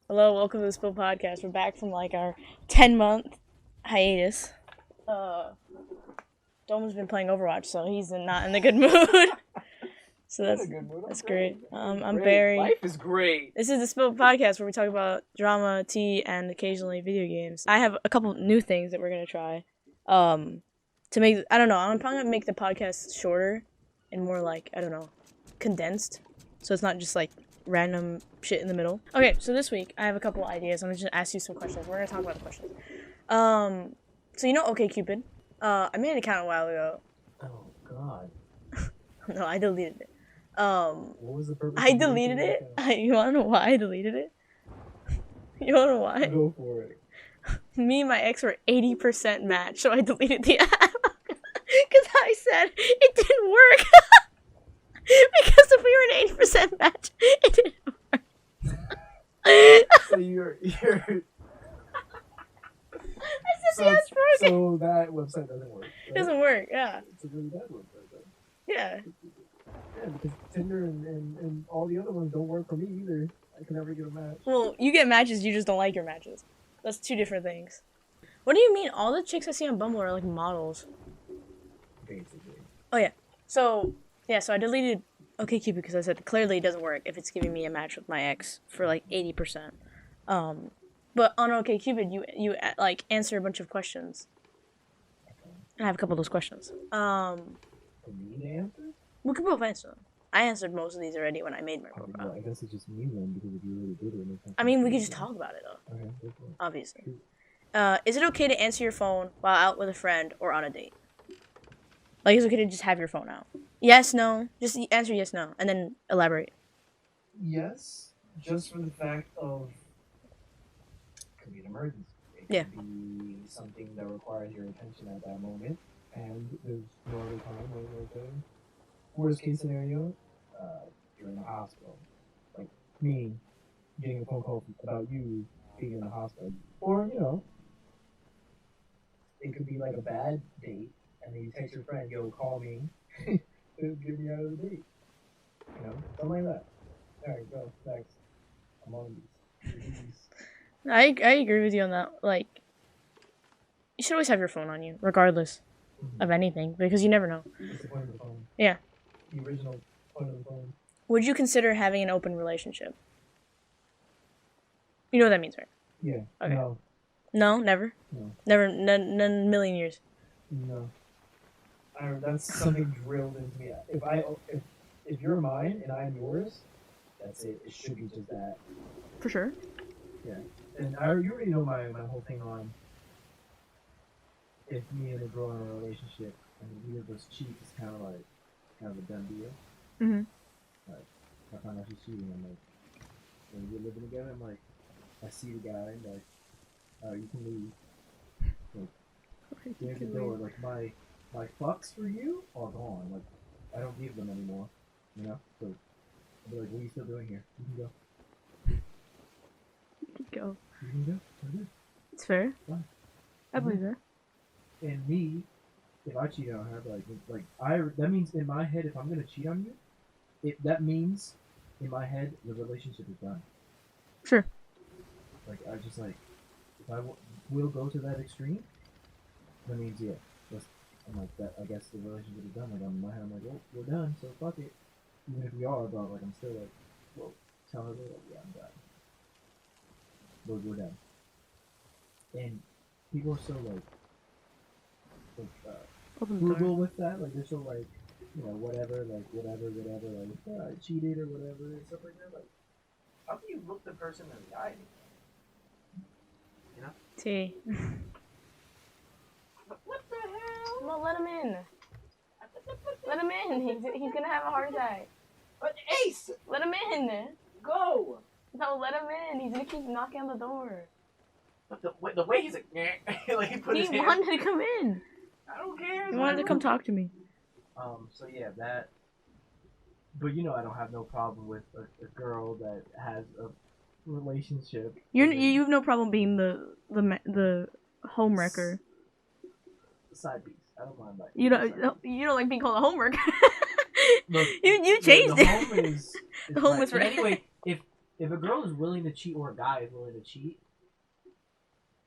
Hello, welcome to the Spill Podcast. We're back from like our 10-month hiatus. Dome's been playing Overwatch, so he's not in the good mood. So that's great. I'm Beary. Life is great. This is the Spill Podcast where we talk about drama, tea, and occasionally video games. I have a couple new things that we're gonna try. To make I'm probably gonna make the podcast shorter and more like condensed, so it's not just like random shit in the middle. Okay, so this week I have a couple ideas. I'm gonna just ask you some questions. We're gonna talk about the questions. So you know OkCupid? I made an account a while ago. Oh God. No, I deleted it. What was the purpose? I deleted it. You wanna know why I deleted it? You wanna know why? Go for it. Me and my ex were 80% matched, so I deleted the app. Because I said it didn't work. Because if we were an 80% match, it didn't work. So you're. I said it's broken. So that website doesn't work. Right? It doesn't work, yeah. It's a really bad website, though. Yeah. Yeah, because Tinder and all the other ones don't work for me either. I can never get a match. Well, you get matches, you just don't like your matches. That's two different things. What do you mean? All the chicks I see on Bumble are like models. Basically. Oh yeah. So I deleted OkCupid because I said clearly it doesn't work if it's giving me a match with my ex for like 80%. But on OkCupid you like answer a bunch of questions. Okay. I have a couple of those questions. For me to answer? We could both answer them. I answered most of these already when I made my Well, profile. I guess it's just me then, because if you really did it. I mean, we could just talk about it though. Okay, go for it. Obviously. Is it okay to answer your phone while out with a friend or on a date? Like, is it okay to just have your phone out? Yes, no. Just answer yes, no, and then elaborate. Yes, just for the fact of it could be an emergency. It Yeah. could be something that requires your attention at that moment, and there's no other time where you're okay. Worst case scenario, you're in the hospital. Like me getting a phone call about you being in the hospital. Or, it could be like a bad date, and then you text your friend, yo, call me to get me out of the date. Something like that. Alright, go, next. I'm on these. I agree with you on that. Like, you should always have your phone on you, regardless of anything, because you never know. What's the point of the phone? Yeah. The original point of the phone. Would you consider having an open relationship? You know what that means, right? Yeah. Okay. No. No, never. No. Never. None million years. No. That's something drilled into me. If you're mine and I am yours, that's it. It should be just that. For sure. Yeah. And you already know my whole thing on if me and a girl are in a relationship and either of us cheat, it's kind of a done deal. Mhm. Like, if I find out she's cheating, I'm like, when we're living together, I'm like, I see the guy, like, you can leave. Like, there's the door. Like, my fucks for you are gone. Like, I don't give them anymore. So I'll be like, what are you still doing here? You can go. Go. You can go. We're good. It's fair. Fine. I believe that. And me, if I cheat on her, that means in my head, if I'm gonna cheat on you, that means in my head the relationship is done. Sure. Like, I just like, if I will go to that extreme, that means I'm like that. I guess the relationship is done. Like, in my head, I'm like, well, we're done, so fuck it. Even if we are, but like, I'm still like, well, tell her that, yeah, I'm done. We're done. And people are so like frugal with that. Like, they're so like, whatever, like I cheated or whatever and stuff like that. Like, how can you look the person in the eye? T. What the hell? Well, let him in. Let him in. He's gonna have a heart attack. But Ace, Let him in. go! No, let him in. He's gonna keep knocking on the door. But the way he's like, like he put his He hand. wanted to come in. I don't care. He wanted to come talk to me. So yeah, that. But I don't have no problem with a girl that has a relationship. You have no problem being the home wrecker. Side piece. I don't mind that. You don't like being called a home wrecker. Look, you changed the it. home is The home right. is right. Anyway, if if a girl is willing to cheat or a guy is willing to cheat,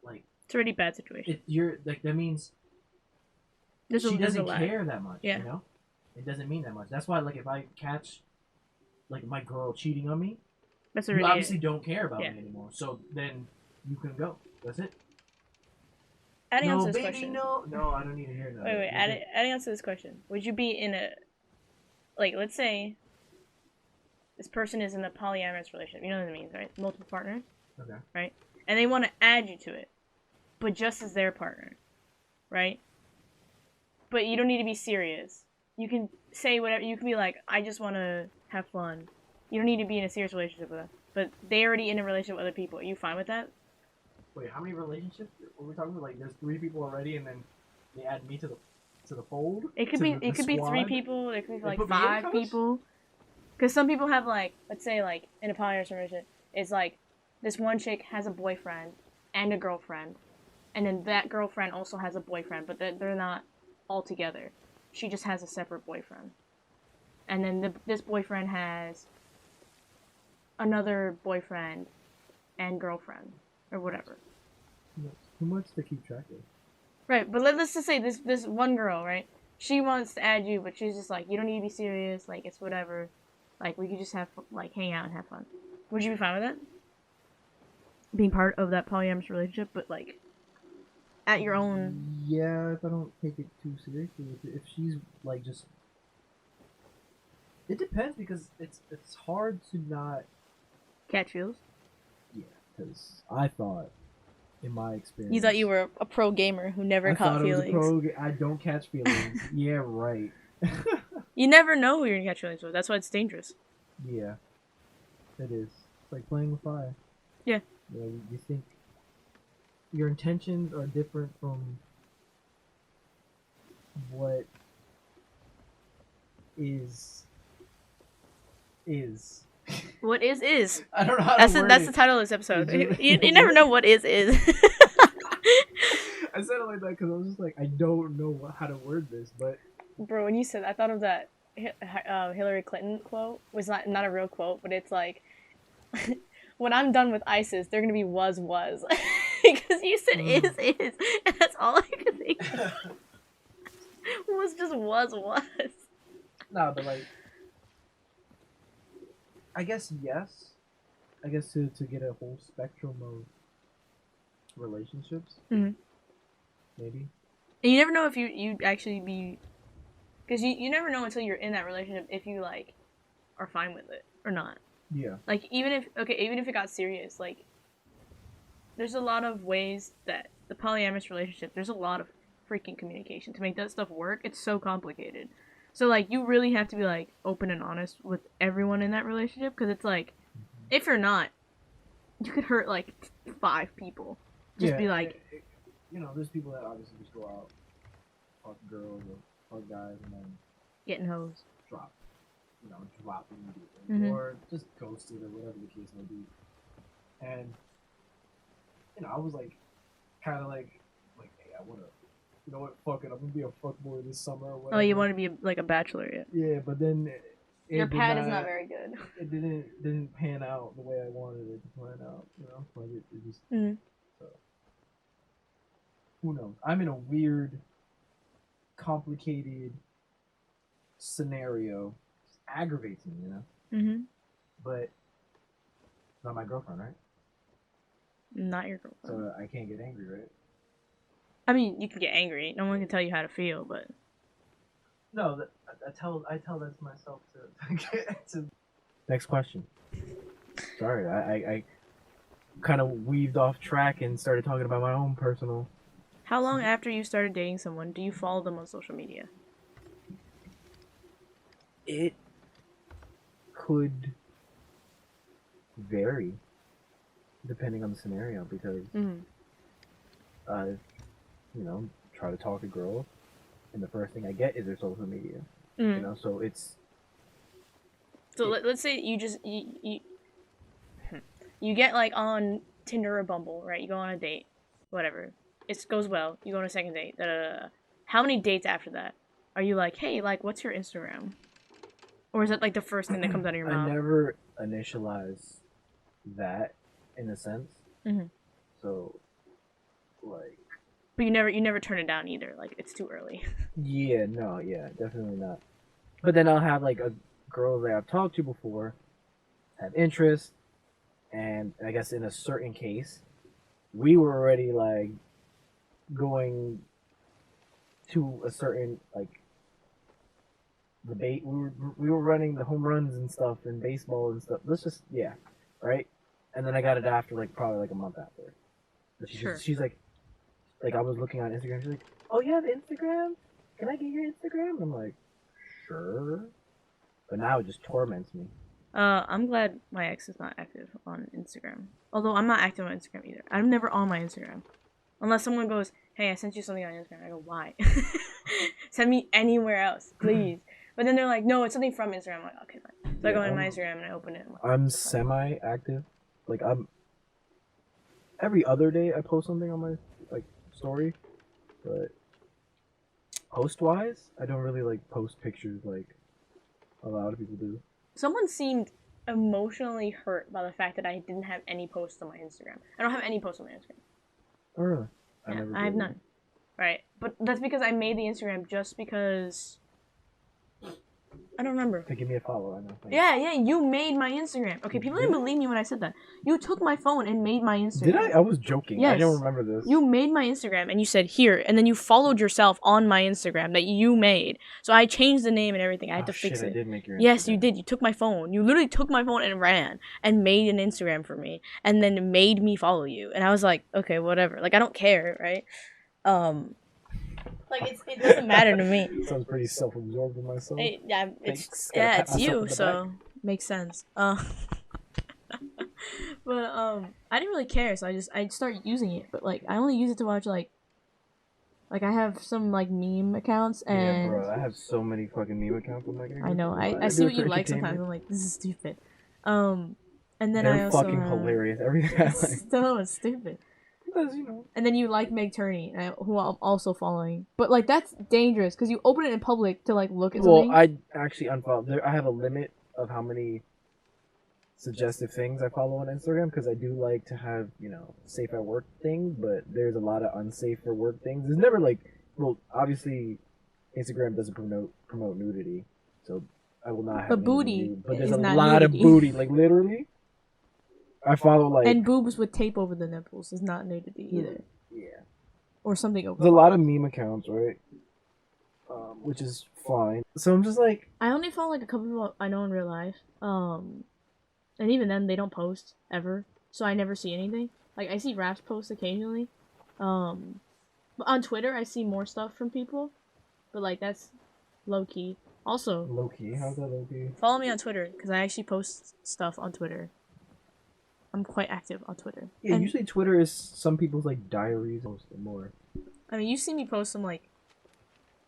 like It's a really bad situation. you're like that means she There's a doesn't lag. care that much. Yeah. You know, it doesn't mean that much. That's why, like, if I catch like my girl cheating on me, That's you really obviously don't care about Yeah. me anymore. So then you can go. That's it. Adding on No, to this baby, question. no, I don't need to hear that. Wait. Adding on to this question. Would you be in a, like, let's say this person is in a polyamorous relationship. You know what that means, right? Multiple partners. Okay. Right? And they want to add you to it, but just as their partner, right? But you don't need to be serious. You can say whatever. You can be like, I just want to have fun. You don't need to be in a serious relationship with them. But they already in a relationship with other people. Are you fine with that? Wait, how many relationships are we talking about? Like, there's 3 people already, and then they add me to the fold. It could to be. the It could be 3 squad? people. It could be They like put me in, 5 coach? people. Because some people have like, let's say like in a polyamorous relationship, it's like this one chick has a boyfriend and a girlfriend, and then that girlfriend also has a boyfriend, but they're not all together. She just has a separate boyfriend, and then this boyfriend has another boyfriend and girlfriend or whatever. Too much to keep track of. Right, but let's just say this one girl, right? She wants to add you, but she's just like, you don't need to be serious. Like, it's whatever. Like, we could just have, like, hang out and have fun. Would you be fine with that? Being part of that polyamorous relationship, but, like, at your own... Yeah, if I don't take it too seriously. If she's, like, just... It depends, because it's hard to not... Catch feels? Yeah, because I thought, in my experience... You thought you were a pro gamer who never caught feelings. I don't catch feelings. Yeah, right. You never know who you're gonna catch feelings with. That's why it's dangerous. Yeah, it is. It's like playing with fire. Yeah. You know, you think your intentions are different from what is. What is. I don't know how That's to word that's it. the title of this episode. You never know what is. I said it like that because I was just like, I don't know how to word this, but... Bro, when you said that, I thought of that Hillary Clinton quote. It was not a real quote, but it's like, when I'm done with ISIS, they're gonna be was. Because you said is. And that's all I could think of. Was just was. No, but like... I guess yes. I guess to get a whole spectrum of relationships. Mm-hmm. Maybe. And you never know if you'd actually be... Because you never know until you're in that relationship if you, like, are fine with it or not. Yeah. Like, even if it got serious, like, there's a lot of ways that the polyamorous relationship, there's a lot of freaking communication. To make that stuff work, it's so complicated. So, like, you really have to be, like, open and honest with everyone in that relationship, because it's, like, if you're not, you could hurt, like, 5 people. Just be like... You know, there's people that obviously just go out, fuck girls or fuck guys, and then... Getting hoes. Drop immediately. Mm-hmm. Or just ghosted or whatever the case may be. And, you know, I was, like, kind of like, hey, I want to... You know what? Fuck it. I'm gonna be a fuckboy this summer or whatever. Oh, you want to be like a bachelor yet? Yeah, but then your pad is not very good. It didn't pan out the way I wanted it to pan out. You know, like it just. Mm-hmm. So, who knows? I'm in a weird, complicated scenario. It aggravates me, you know. Mm-hmm. But not my girlfriend, right? Not your girlfriend. So I can't get angry, right? I mean, you can get angry. No one can tell you how to feel, but... No, I tell that to myself to... Next question. Sorry, I kind of weaved off track and started talking about my own personal... How long after you started dating someone do you follow them on social media? It could vary depending on the scenario because... you know, try to talk to girls, and the first thing I get is their social media. You know, so it's... So let's say you just... You get, like, on Tinder or Bumble, right? You go on a date. Whatever. It goes well. You go on a second date. How many dates after that are you like, hey, like, what's your Instagram? Or is that, like, the first thing that comes out of your mouth? I never initialize that in a sense. Mm-hmm. So, like, But you never turn it down either. Like it's too early. yeah, no, yeah, definitely not. But then I'll have like a girl that I've talked to before have interest, and I guess in a certain case, we were already like going to a certain like debate. We were running the home runs and stuff in baseball and stuff. Let's just right. And then I got it after like probably like a month after. But she's like I was looking on Instagram. She's like, "Oh, you have Instagram? Can I get your Instagram?" And I'm like, "Sure." But now it just torments me. I'm glad my ex is not active on Instagram. Although I'm not active on Instagram either. I'm never on my Instagram. Unless someone goes, "Hey, I sent you something on Instagram." I go, "Why?" Send me anywhere else, please. But then they're like, "No, it's something from Instagram." I'm like, "Okay, fine." So I go on my Instagram and I open it. I'm semi-active. Like I'm every other day I post something on my like story, but post-wise, I don't really like post pictures like a lot of people do. Someone seemed emotionally hurt by the fact that I didn't have any posts on my Instagram. I don't have any posts on my Instagram. Oh really? I have none. Right. But that's because I made the Instagram just because I don't remember. To give me a follow, I know. Yeah, you made my Instagram. Okay, people didn't believe me when I said that. You took my phone and made my Instagram. Did I? I was joking. Yes. I don't remember this. You made my Instagram and you said here, and then you followed yourself on my Instagram that you made. So I changed the name and everything. I had to fix it. I did make your Instagram. Yes, you did. You took my phone. You literally took my phone and ran and made an Instagram for me, and then made me follow you. And I was like, okay, whatever. Like I don't care, right? Like it doesn't matter to me. Sounds pretty self-absorbed in myself. It's you, so makes sense. But I didn't really care, so I started using it. But like I only use it to watch like I have some like meme accounts and yeah, bro, I have so many fucking meme accounts. I'm like, I know I see what you like sometimes. I'm like, this is stupid. And then they're I also fucking hilarious. Everything I like. Still, it's stupid. Because, you know. And then you like Meg Turney, who I'm also following. But like that's dangerous because you open it in public to like look at something. Well, I actually unfollow. I have a limit of how many suggestive things I follow on Instagram because I do like to have safe at work things, but there's a lot of unsafe for work things. There's never like, well, obviously, Instagram doesn't promote nudity, so I will not have. But booty, but there's a lot of booty, like literally. I follow like and boobs with tape over the nipples is not nudity either. Yeah. Or something over. There's a lot of meme accounts, right? Which is fine. So I'm just like, I only follow like a couple people I know in real life. And even then they don't post ever, so I never see anything. Like I see Raps post occasionally. But on Twitter I see more stuff from people, but like that's low key. Also, low key. How's that low key? Follow me on Twitter because I actually post stuff on Twitter. I'm quite active on Twitter. Yeah, and usually Twitter is some people's like diaries or more. I mean, you see me post some like,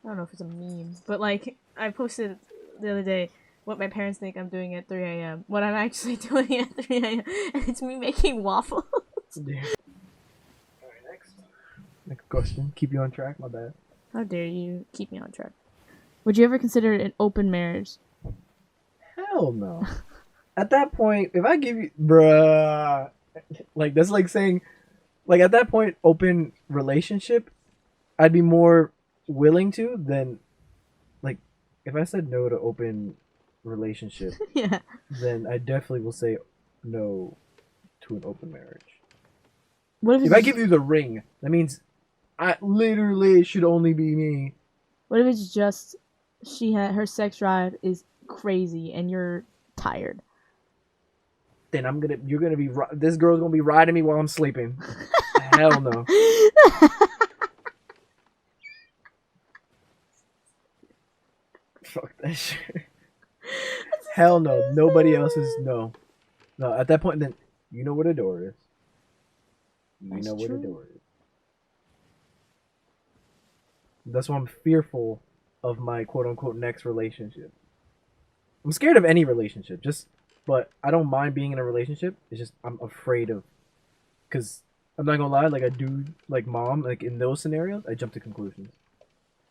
I don't know if it's a meme, but like I posted the other day what my parents think I'm doing at 3 a.m. What I'm actually doing at 3 a.m. and it's me making waffles. Yeah. All right, next question. Keep you on track. My bad. How dare you keep me on track? Would you ever consider an open marriage? Hell no. At that point, if I give you, bruh, like that's like saying, like at that point, open relationship, I'd be more willing to than, like, if I said no to open relationship, yeah, then I definitely will say no to an open marriage. What if I give you the ring, that means I literally should only be me. What if it's just her sex drive is crazy and you're tired? Then you're gonna be, this girl's gonna be riding me while I'm sleeping. Hell no. Fuck that shit. Hell no. Nobody else is no. No, at that point, then you know what a door is. You know what a door is. That's why I'm fearful of my quote unquote next relationship. I'm scared of any relationship, but I don't mind being in a relationship. It's just I'm afraid of, because I'm not gonna lie, like a dude, like mom, like in those scenarios, I jump to conclusions.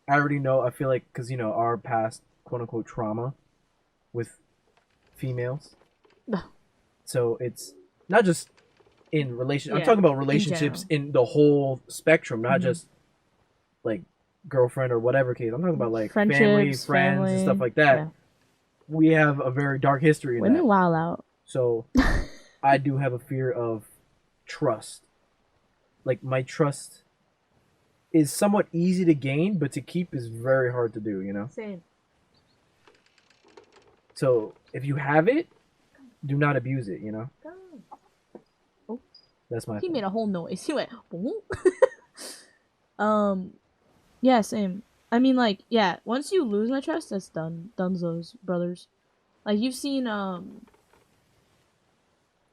I already know. I feel like because our past quote unquote trauma with females, so it's not just in relation. I'm Yeah, talking about relationships in the whole spectrum, not just like girlfriend or whatever case. I'm talking about like family, Friendships, friends, and stuff family. like that. Yeah. We have a very dark history in Women that. wild out. So I do have a fear of trust. Like my trust is somewhat easy to gain, but to keep is very hard to do, you know? Same. So if you have it, do not abuse it, you know? Oh. That's my He thing. made a whole noise. He went, boom. Yeah, same. I mean, like, yeah, once you lose my trust, that's done. Dunzos, brothers. Like, you've seen,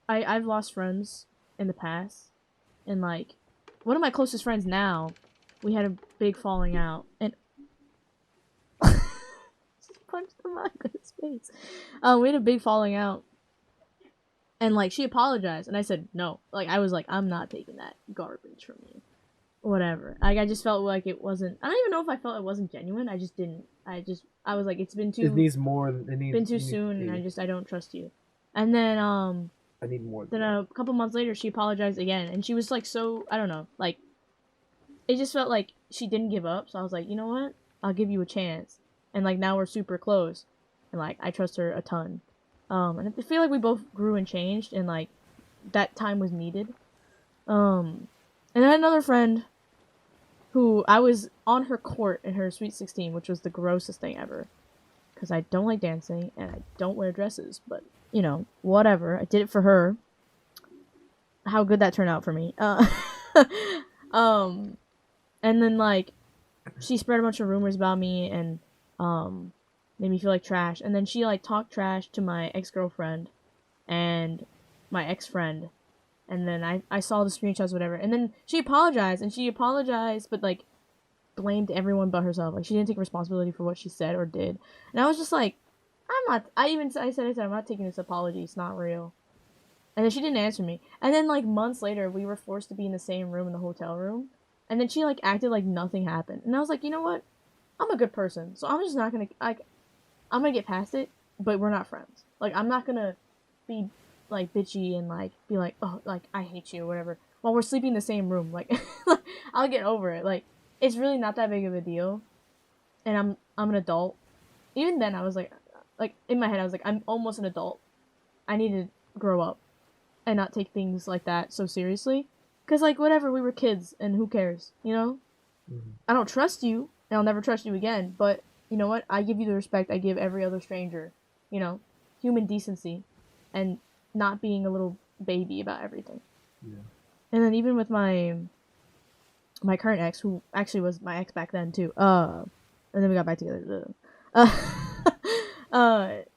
I've lost friends in the past, and, like, one of my closest friends now, we had a big falling out, and just punched the mic in his face. We had a big falling out, and, like, she apologized, and I said no. Like, I was like, I'm not taking that garbage from you. Whatever. Like, I just felt like it wasn't. I don't even know if I felt it wasn't genuine. I just didn't. I was like, it's been too. It needs more. It needs been too soon, and I don't trust you. And then I need more. Then a couple months later, she apologized again, and she was like, so I don't know, like, it just felt like she didn't give up. So I was like, you know what? I'll give you a chance. And like now we're super close, and like I trust her a ton. And I feel like we both grew and changed, and like that time was needed. And I had another friend who I was on her court in her Sweet 16, which was the grossest thing ever. Because I don't like dancing, and I don't wear dresses, but, you know, whatever. I did it for her. How good that turned out for me. And then, like, she spread a bunch of rumors about me, and, made me feel like trash. And then she, like, talked trash to my ex-girlfriend, and my ex-friend, and then I saw the screenshots, whatever, and then she apologized, but, like, blamed everyone but herself. Like, she didn't take responsibility for what she said or did, and I was just like, I said, I'm not taking this apology, it's not real. And then she didn't answer me, and then, like, months later, we were forced to be in the same room, in the hotel room, and then she, like, acted like nothing happened, and I was like, you know what, I'm a good person, so I'm just not gonna, like, I'm gonna get past it, but we're not friends. Like, I'm not gonna be like bitchy and like be like, oh, like I hate you or whatever while we're sleeping in the same room. Like, I'll get over it. Like, it's really not that big of a deal, and I'm an adult. Even then, I was like in my head, I was like, I'm almost an adult. I need to grow up and not take things like that so seriously. Cause like whatever, we were kids, and who cares, you know? Mm-hmm. I don't trust you, and I'll never trust you again. But you know what? I give you the respect I give every other stranger. You know, human decency, and not being a little baby about everything. Yeah. And then even with my current ex, who actually was my ex back then too. And then we got back together.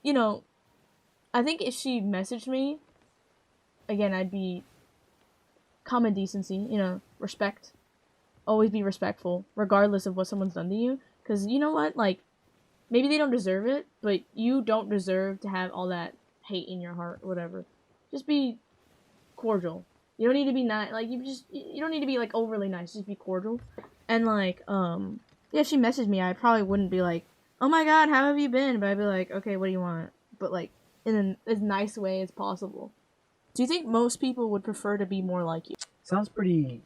You know, I think if she messaged me again, I'd be common decency. You know, respect. Always be respectful, regardless of what someone's done to you. Because you know what, like, maybe they don't deserve it, but you don't deserve to have all that hate in your heart or whatever. Just be cordial. You don't need to be nice. Like, you don't need to be like overly nice. Just be cordial. And like, yeah, if she messaged me, I probably wouldn't be like, oh my god, how have you been? But I'd be like, okay, what do you want? But like, in as nice way as possible. Do you think most people would prefer to be more like you? Sounds pretty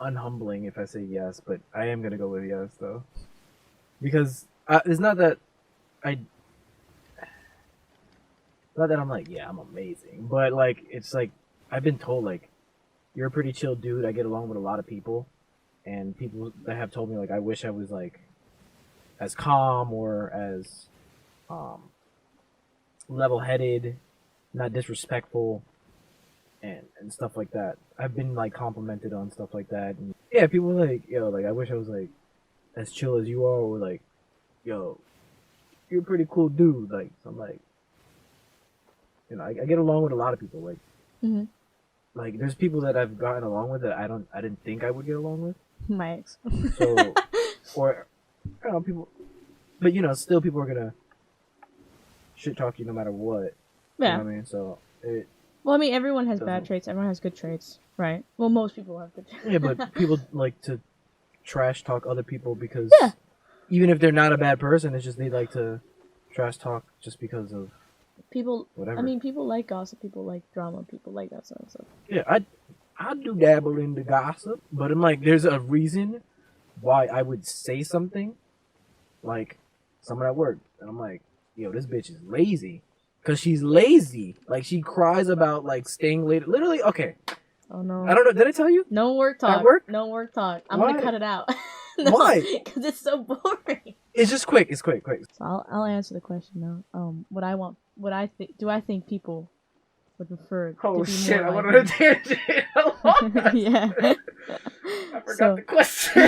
unhumbling if I say yes, but I am gonna go with yes though, because it's not that I'm like, yeah, I'm amazing, but like it's like I've been told like you're a pretty chill dude. I get along with a lot of people, and people that have told me like I wish I was like as calm or as level-headed, not disrespectful, and stuff like that. I've been like complimented on stuff like that, and yeah, people are like, yo, like I wish I was like as chill as you are, or like, yo, you're a pretty cool dude. Like, so I'm like, you know, I get along with a lot of people. Like, Mm-hmm. like there's people that I've gotten along with that I didn't think I would get along with. My ex. So, or I don't know, people, but you know, still people are gonna shit talk you no matter what. Yeah. You know what I mean? So it. Well, I mean, everyone has bad doesn't- traits. Everyone has good traits, right? Well, most people have good traits. Yeah, but people like to trash talk other people because Yeah. even if they're not a bad person, it's just they like to trash talk just because of People, whatever. I mean, people like gossip, people like drama, people like that sort of stuff. Yeah, I do dabble in the gossip, but I'm like, there's a reason why I would say something, like someone at work, and I'm like, yo, this bitch is lazy, cause she's lazy. Like she cries about like staying late. Literally, okay. Oh no. I don't know. Did I tell you? No work talk. At work? No work talk. I'm Why? gonna cut it out. No, Why? Because it's so boring. It's just quick. It's quick. So I'll answer the question now. What I want, what I think, do I think people would prefer Oh to be shit! more I like went on a me? tangent. Yeah. I forgot So- the question.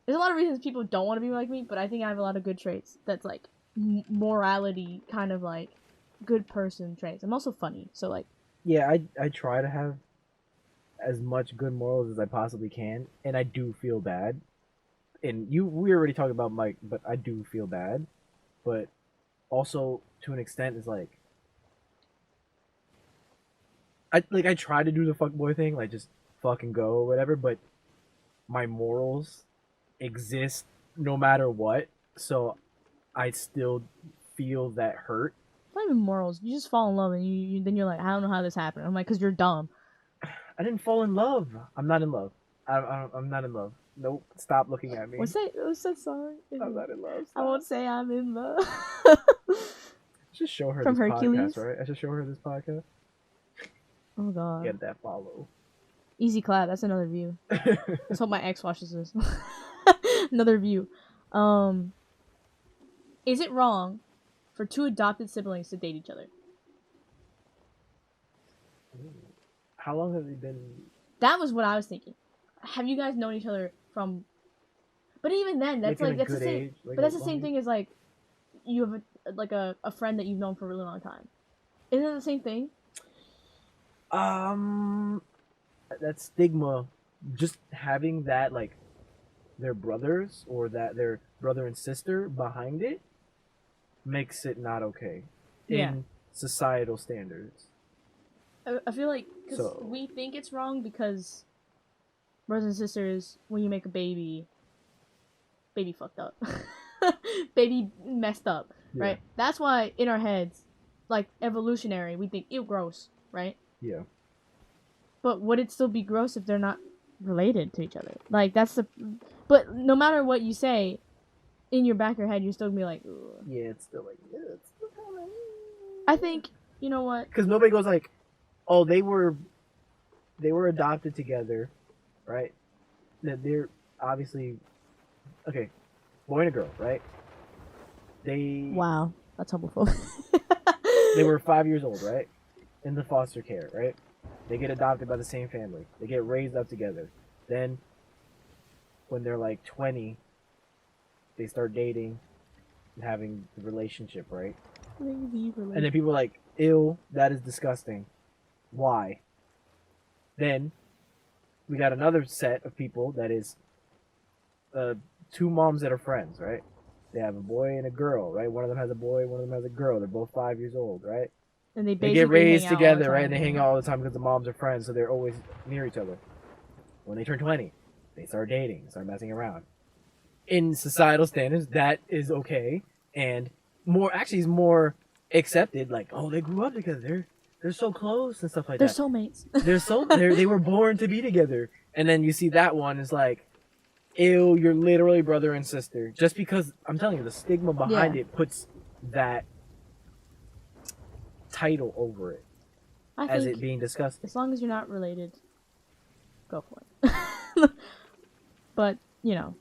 There's a lot of reasons people don't want to be like me, but I think I have a lot of good traits. That's like morality, kind of like good person traits. I'm also funny, so like Yeah, I try to have as much good morals as I possibly can, and I do feel bad. And we already talked about Mike, but I do feel bad. But also to an extent is like I try to do the fuckboy thing, like just fucking go or whatever, but my morals exist no matter what, so I still feel that hurt. it's not even morals. You just fall in love, and you then you're like, I don't know how this happened. I'm like, because you're dumb. I didn't fall in love. I'm not in love. I'm not in love. Nope. Stop looking at me. What's that song? I'm not in love. I won't say I'm in love. I should show her From this Hercules? podcast, right? I should show her this podcast. Oh god. Get that follow. Easy clap. That's another view. Let's hope my ex watches this. Another view. Is it wrong for two adopted siblings to date each other? How long have they been? That was what I was thinking. Have you guys known each other from? But even then, that's in like a that's the good same. age, like But that's a the same long thing as like you have a friend that you've known for a really long time. Isn't it the same thing? That stigma, just having that like their brothers or that their brother and sister behind it makes it not okay in societal standards. I feel like because So- we think it's wrong because brothers and sisters, when you make a baby fucked up, baby messed up, Yeah. right? That's why in our heads, like evolutionary, we think ew gross, right? Yeah. But would it still be gross if they're not related to each other? Like that's the, but no matter what you say, in your back of your head, you're still gonna be like, ugh. Yeah, it's still like it's still kind of. I think you know what? Because nobody goes like, oh, they were adopted together, right? That they're obviously okay, boy and a girl, right? They Wow, that's homophobic. they were 5 years old, right? In the foster care, right? They get adopted by the same family. They get raised up together. Then, when they're like 20, they start dating and having the relationship, right? Maybe And then people are like, ew, that is disgusting. Why? Then, we got another set of people that is two moms that are friends, right? They have a boy and a girl, right? One of them has a boy, one of them has a girl. They're both 5 years old, right? and they They get basically raised hang out all together, the right? time, And they hang out all the time because the moms are friends, so they're always near each other. When they turn 20, they start dating, start messing around. In societal standards, that is okay, and is more accepted. Like, oh, they grew up together, they're so close and stuff like They're that. soulmates. They were born to be together. And then you see that one is like, ew, you're literally brother and sister. Just because I'm telling you, the stigma behind it puts that title over it I as think it being disgusting. as long as you're not related, go for it. But you know,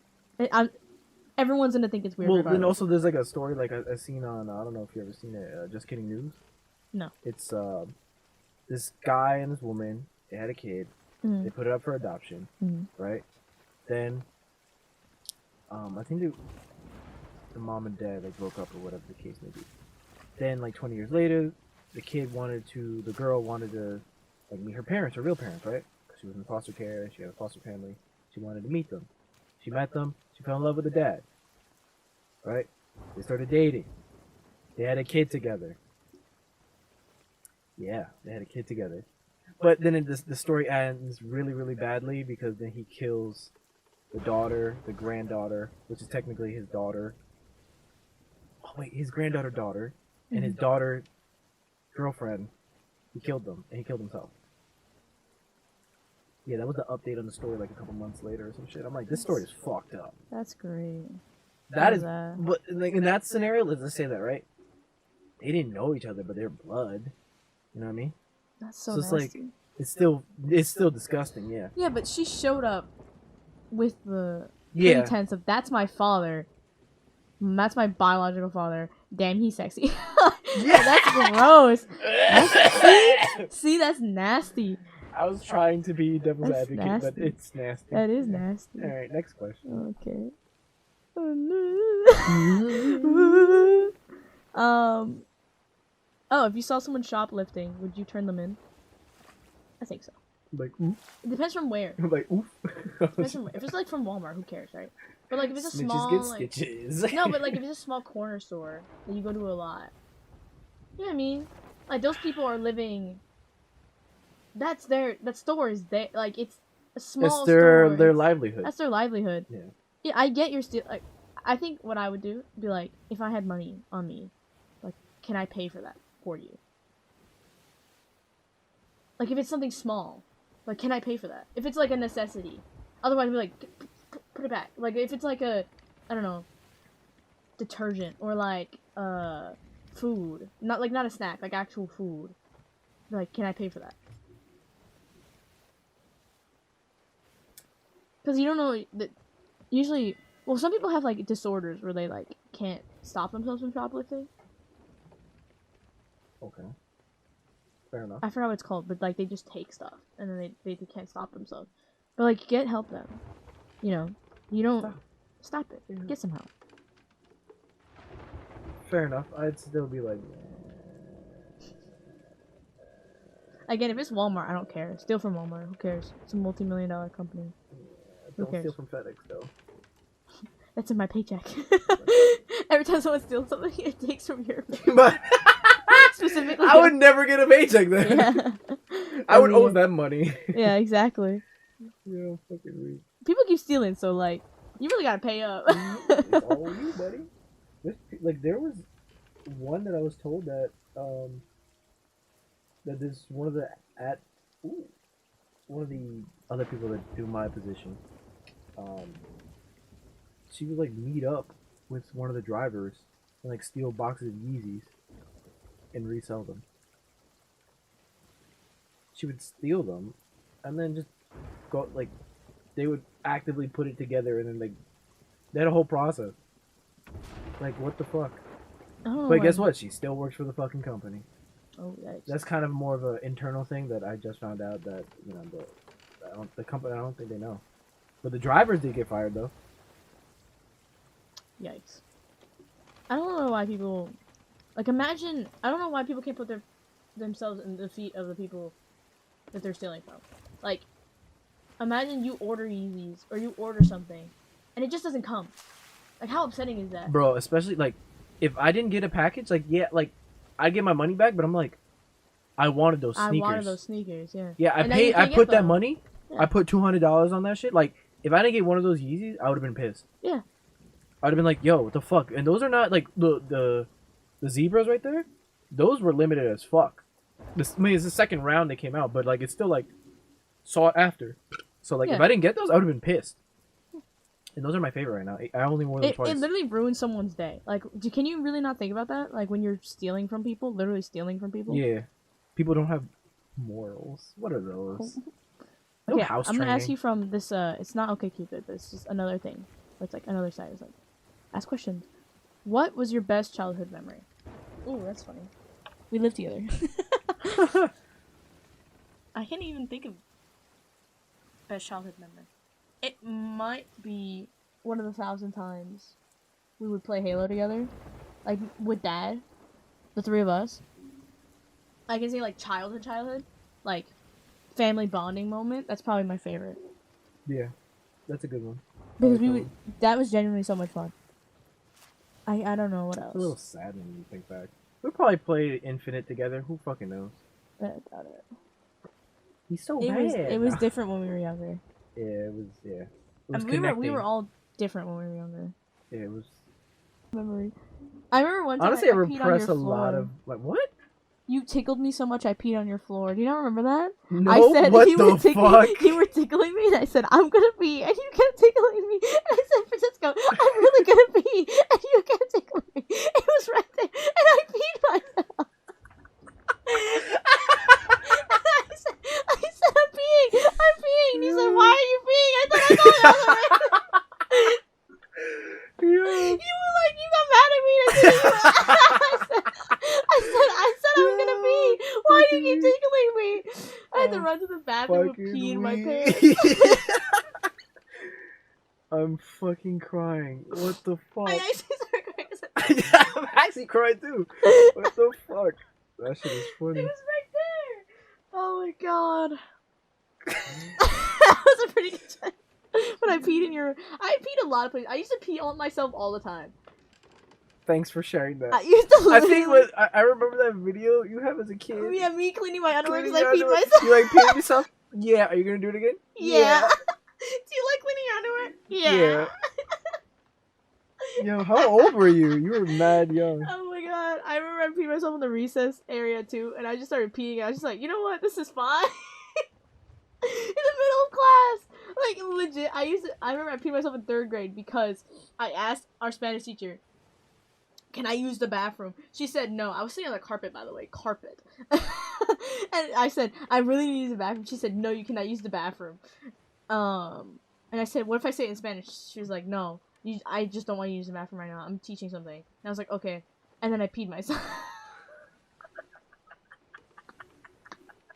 everyone's gonna think it's weird. Well, regardless. then also there's like a story like I seen on I don't know if you ever seen it. Just Kidding News. No. It's this guy and this woman. They had a kid. Mhm. They put it up for adoption, Mhm. right? Then, I think the mom and dad like broke up or whatever the case may be. Then like 20 years later, the girl wanted to like meet her parents, her real parents, right? She was in foster care. She had a foster family. She wanted to meet them. She met them. She fell in love with the dad. Right? They started dating. They had a kid together. Yeah, they had a kid together. But then the story ends really, really badly because then he kills the daughter, the granddaughter, which is technically his daughter. Oh wait, his daughter. and his daughter, girlfriend, he killed them, and he killed himself. Yeah, that was the update on the story like a couple months later or some shit. I'm like, this story is fucked up. That's great. That is, but like in that scenario, let's say that, right? They didn't know each other, but they're blood. You know what I mean? That's so it's nasty. like it's still disgusting. Yeah. Yeah, but she showed up with the Yeah. pretense of that's my father. That's my biological father. Damn, he's sexy. Yeah. That's gross. See, that's nasty. I was trying to be devil's That's advocate, nasty. but it's nasty. That is nasty. All right, next question. Okay. Oh, if you saw someone shoplifting, would you turn them in? I think so. Like oof. It depends from where. Like oof. Depends from where. If it's like from Walmart, who cares, right? But like if it's a Snitches small, get like, stitches. no, but like if it's a small corner store that you go to a lot, you know what I mean? Like those people are living. That store is there. Like it's a small. It's their store. livelihood. That's their livelihood. Yeah. Yeah, I get your steal. Like, I think what I would do would be like, if I had money on me, like, can I pay for that for you? Like if it's something small, like, can I pay for that? If it's like a necessity, otherwise I'd be like, put it back. Like if it's like a, I don't know, detergent or like food, not a snack, like actual food. Like, can I pay for that? Because you don't know that usually. Well, some people have like disorders where they like can't stop themselves from shoplifting. Okay. Fair enough. I forgot what it's called, but like they just take stuff and then they can't stop themselves. But like get help then. You know, you don't stop it. Yeah. Get some help. Fair enough. I'd still be like. Again, if it's Walmart, I don't care. Steal from Walmart. Who cares? It's a multi-million-dollar company. Don't cares? steal from FedEx though. That's in my paycheck. Every time someone steals something, it takes from your paycheck. But Specifically. I would never get a paycheck then. Yeah. I would owe them money. Yeah, exactly. Yeah, fucking weak. People keep stealing, so like, you really gotta pay up. It's all you, buddy. There was one that I was told that that this one of the other people that do my position, she would like meet up with one of the drivers and like steal boxes of Yeezys and resell them. She would steal them and then just go like they would actively put it together and then like they had a whole process. Like what the fuck? Oh, But guess what? She still works for the fucking company. Oh, yikes. That's kind of more of an internal thing that I just found out that the company I don't think they know. But the drivers did get fired though. Yikes. I don't know why people like imagine. I don't know why people can't put themselves in the feet of the people that they're stealing from. Like, imagine you order Yeezys or you order something, and it just doesn't come. Like, how upsetting is that? Bro, especially like if I didn't get a package, like yeah, like I'd get my money back, but I'm like, I wanted those sneakers. I wanted those sneakers, yeah. Yeah, I put that money. Yeah. I put $200 on that shit. Like, if I didn't get one of those Yeezys, I would have been pissed. Yeah. I'd have been like, yo, what the fuck? And those are not like the zebras right there. Those were limited as fuck. I mean, it's the second round they came out, but like it's still like sought after. So like if I didn't get those, I would have been pissed. And those are my favorite right now. I only wore them twice. It literally ruins someone's day. Like, can you really not think about that? Like when you're stealing from people, literally stealing from people. Yeah, people don't have morals. What are those? No Okay, house I'm gonna training. ask you from this. It's not okay, Cupid, but it's just another thing. It's like another side. It's like, ask questions. What was your best childhood memory? Ooh, that's funny. We lived together. I can't even think of best childhood memory. It might be one of the 1,000 times we would play Halo together, like with Dad, the three of us. I can say like childhood, like family bonding moment. That's probably my favorite. Yeah, that's a good one. Because that was genuinely so much fun. I don't know what else. It's a little sad when you think back. We probably played Infinite together. Who fucking knows? I doubt it. He's so bad. It was different when we were younger. Yeah, it was. Yeah, it was I mean, we were all different when we were younger. Yeah, it was. Memory. I remember one time Honestly, I I peed on your repress a floor. lot of like what? You tickled me so much I peed on your floor. Do you not remember that? No, I said what you the were fuck? You were tickling me, and I said I'm gonna pee, and you kept tickling me. And I said, Francisco, I'm really gonna pee, and you kept tickling me. It was right there, and I peed myself. I said I'm peeing. And he said, why are you peeing? I thought I told you I was already. Yeah. You were like, you got mad at me. I said I was gonna pee. Why do you keep tickling me? I had to run to the bathroom and pee in my pants. I'm fucking crying. What the fuck? I actually started crying. I'm actually crying too. What the fuck? That shit is funny. It was right there. Oh my god. That was a pretty good time. But I peed a lot of places. I used to pee on myself all the time. Thanks for sharing that. I used to. I think I remember that video you have as a kid. Yeah, me cleaning my underwear because Cleaning I peed your underwear. myself. You like peeing yourself? Yeah. Are you gonna do it again? Yeah. Do you like cleaning your underwear? Yeah. Yo, how old were you? You were mad young. Oh my god. I remember I peed myself in the recess area too, and I just started peeing, and I was just like, you know what? This is fine. In the middle of class. Like, legit. I remember I peed myself in 3rd grade because I asked our Spanish teacher, can I use the bathroom? She said no. I was sitting on the carpet, by the way. Carpet. And I said, I really need to use the bathroom. She said, no, you cannot use the bathroom. And I said, what if I say it in Spanish? She was like, no. I just don't want you to use the bathroom right now. I'm teaching something. And I was like, okay. And then I peed myself.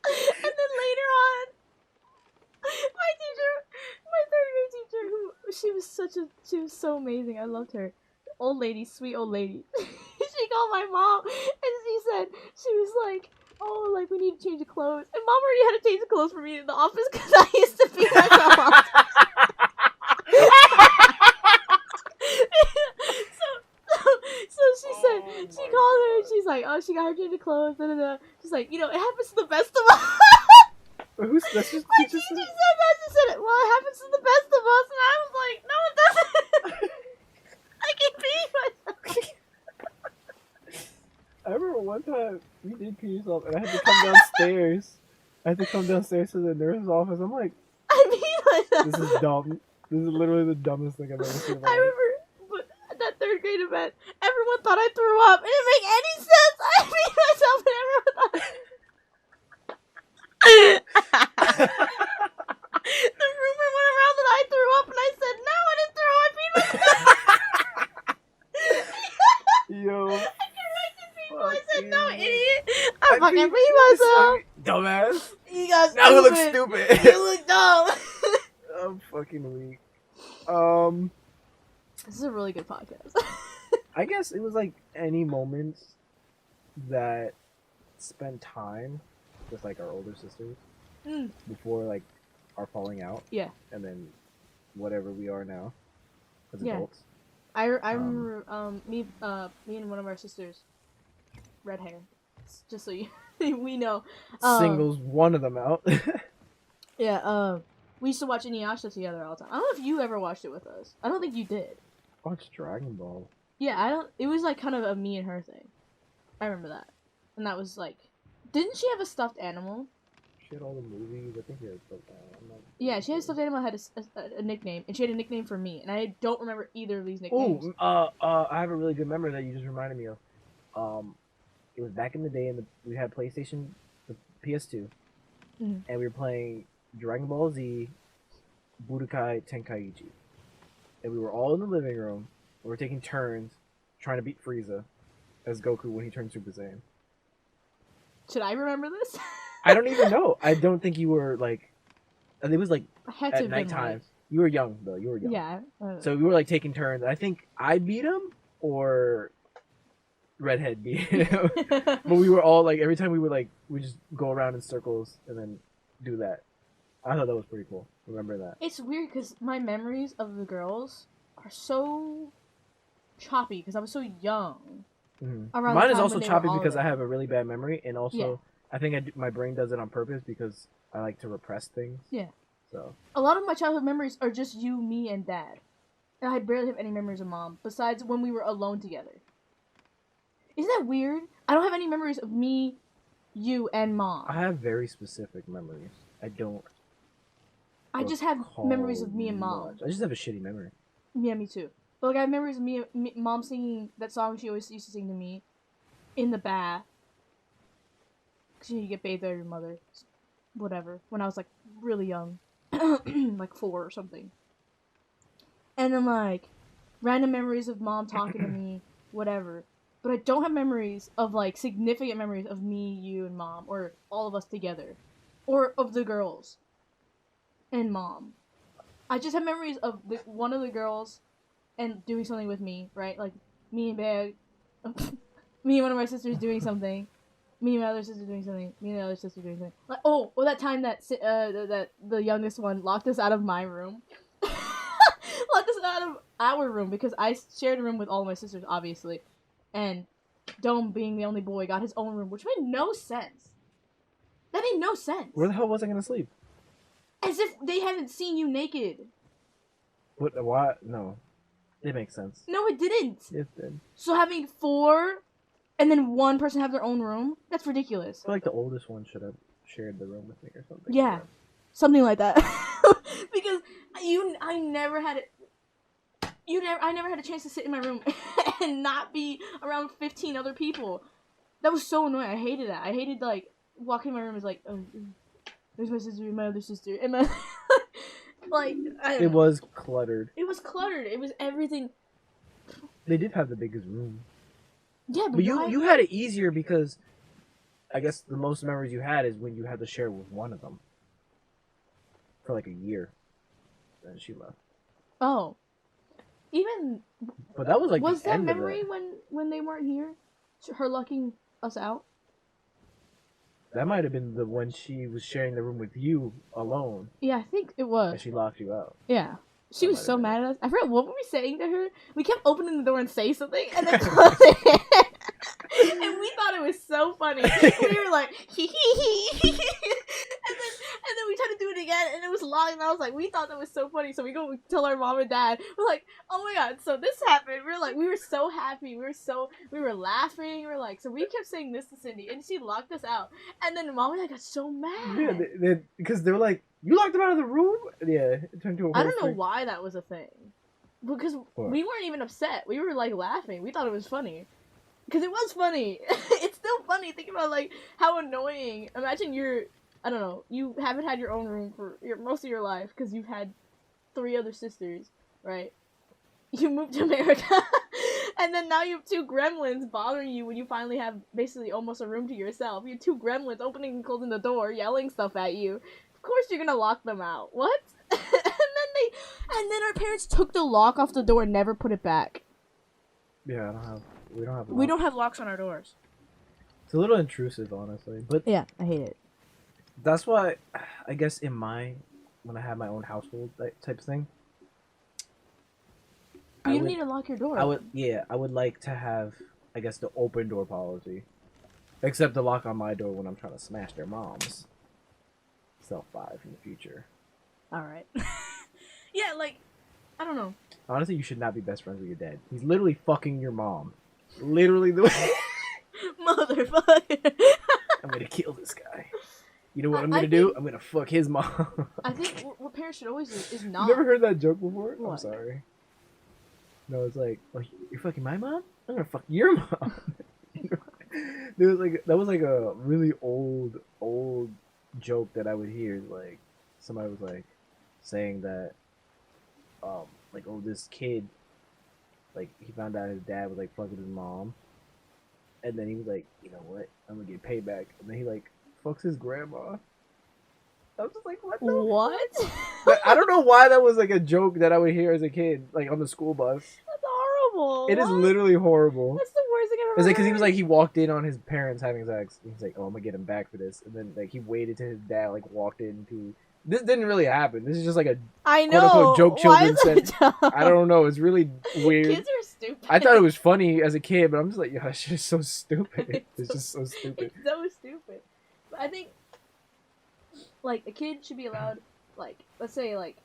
And then later on, my 3rd grade teacher, she was so amazing. I loved her. Old lady, sweet old lady. She called my mom, and she was like, oh, like, we need to change the clothes. And mom already had to change the clothes for me in the office because I used to pee myself off. She called her and she's like, oh, she got her change of clothes, da da da. She's like, you know, it happens to the best of us. That's just My teacher said that. She said, well, it happens to the best of us. And I was like, no, it doesn't. I keep peeing myself. I remember one time you did pee yourself, and I had to come downstairs. To the nurse's office. I'm like, I peed myself. This is dumb. This is literally the dumbest thing I've ever seen. I remember that 3rd grade event, everyone thought I threw up. It didn't make any sense. I peed myself and everyone thought the rumor went around that I threw up, and I said, no, I didn't throw up. I peed myself. Yo. I corrected people. I said, no, idiot. I fucking peed myself. Dumbass. You guys now you look stupid. You look dumb. I'm fucking weak. This is a really good podcast. I guess it was like any moments that spent time with like our older sisters before like our falling out. Yeah. And then whatever we are now as Yeah. adults. I remember me and one of our sisters, red hair. Just so we know. Singles one of them out. Yeah. We used to watch Inuyasha together all the time. I don't know if you ever watched it with us. I don't think you did. Watch Dragon Ball. Yeah, I don't. It was like kind of a me and her thing. I remember that, and that was like, didn't she have a stuffed animal? She had all the movies. I think she had stuffed animal. Yeah, she had a stuffed animal. Had a nickname, and she had a nickname for me, and I don't remember either of these nicknames. Oh, I have a really good memory that you just reminded me of. It was back in the day, and we had PlayStation, the PS2, and we were playing Dragon Ball Z, Budokai Tenkaichi. And we were all in the living room, and we were taking turns trying to beat Frieza as Goku when he turned Super Saiyan. Should I remember this? I don't even know. I don't think you were like... It was like at nighttime. Like... You were young, though. You were young. Yeah. So we were like taking turns. I think I beat him, or Redhead beat him. But we were all like, every time we just go around in circles and then do that. I thought that was pretty cool. Remember that. It's weird because my memories of the girls are so choppy because I was so young. Mm-hmm. Mine is also choppy because I have a really bad memory, and also I think my brain does it on purpose because I like to repress things. Yeah. So a lot of my childhood memories are just you, me, and dad, and I barely have any memories of mom besides when we were alone together. Isn't that weird? I don't have any memories of me, you, and mom. I have very specific memories. I don't. I just have memories recall of me and mom. much. I just have a shitty memory. Yeah, me too. But like I have memories of me mom singing that song she always used to sing to me in the bath. Cause you get bathed by your mother, whatever. When I was like really young, like 4 or something. And then like random memories of mom talking to me, whatever. But I don't have memories of like significant memories of me, you, and mom, or all of us together, or of the girls and mom. I just have memories of one of the girls and doing something with me, right? Like me and Bag, me and one of my sisters doing something, me and my other sister doing something, me and the other sister doing something. Like that time that that the youngest one locked us out of my room, locked us out of our room because I shared a room with all of my sisters, obviously, and Dome being the only boy got his own room, which made no sense. That made no sense. Where the hell was I gonna sleep? As if they haven't seen you naked. What? Why? No. It makes sense. No, it didn't. It did. So having 4 and then one person have their own room? That's ridiculous. I feel like the oldest one should have shared the room with me or something. Yeah. Something like that. Because I never had it. I never had a chance to sit in my room and not be around 15 other people. That was so annoying. I hated that. I hated like walking in my room is like, oh, there's my sister and my other sister and my like It was cluttered. It was cluttered. It was everything. They did have the biggest room. Yeah, but you had it easier because I guess the most memories you had is when you had to share with one of them for like a year. Then she left. Oh. Even but that was like was the that end memory of it. when they weren't here? Her locking us out? That might have been the when she was sharing the room with you alone. Yeah, I think it was. And she locked you out. Yeah. She was so mad at us. I forgot what were we saying to her. We kept opening the door and say something and then closing it. And we thought it was so funny. We were like, hee hee hee. And then we tried to do it again and it was locked and I was like, we thought that was so funny. So we go tell our mom and dad. We're like, oh my god, so this happened. We were so happy. We were laughing. We were like, so we kept saying this to Cindy and she locked us out. And then mom and dad got so mad. Yeah, because they were like, you locked them out of the room? Yeah, it turned to a whole I don't know thing. why that was a thing. Because we weren't even upset. We were like laughing. We thought it was funny. Because it was funny. It's still funny. Think about like how annoying. Imagine I don't know, you haven't had your own room for most of your life because you've had 3 other sisters, right? You moved to America. And then now you have 2 gremlins bothering you when you finally have basically almost a room to yourself. You have 2 gremlins opening and closing the door, yelling stuff at you. Of course you're gonna lock them out. What? and then our parents took the lock off the door and never put it back. Yeah, we don't have locks. We don't have locks on our doors. It's a little intrusive, honestly. But yeah, I hate it. That's why, I guess when I have my own household type of thing. You need to lock your door. I would like to have, I guess, the open door policy. Except the lock on my door when I'm trying to smash their moms. Self 5 in the future. Alright. Yeah, like, I don't know. Honestly, you should not be best friends with your dad. He's literally fucking your mom. Literally the way. Motherfucker. I'm gonna kill this guy. You know what I'm gonna do? I'm gonna fuck his mom. I think what parents should always do is not. You never heard that joke before? What? I'm sorry. No, it's like, oh, you're fucking my mom? I'm gonna fuck your mom. That was like a really old joke that I would hear. Like, somebody was like saying that, like, oh, this kid, like, he found out his dad was like fucking his mom, and then he was like, you know what? I'm gonna get payback, and then he like fucks his grandma. I was just like, what? I don't know why that was like a joke that I would hear as a kid, like on the school bus. That's horrible. It is literally horrible. That's the worst thing I've ever It's like, heard. because he was like, he walked in on his parents having sex. He's like, oh, I'm gonna get him back for this. And then like he waited till his dad like walked into. This didn't really happen. This is just like a quote-unquote joke children said. I don't know. It's really weird. Kids are stupid. I thought it was funny as a kid, but I'm just like, yeah, that shit is so stupid. It's just so stupid. It's so stupid. But I think, like, a kid should be allowed, like, let's say, like,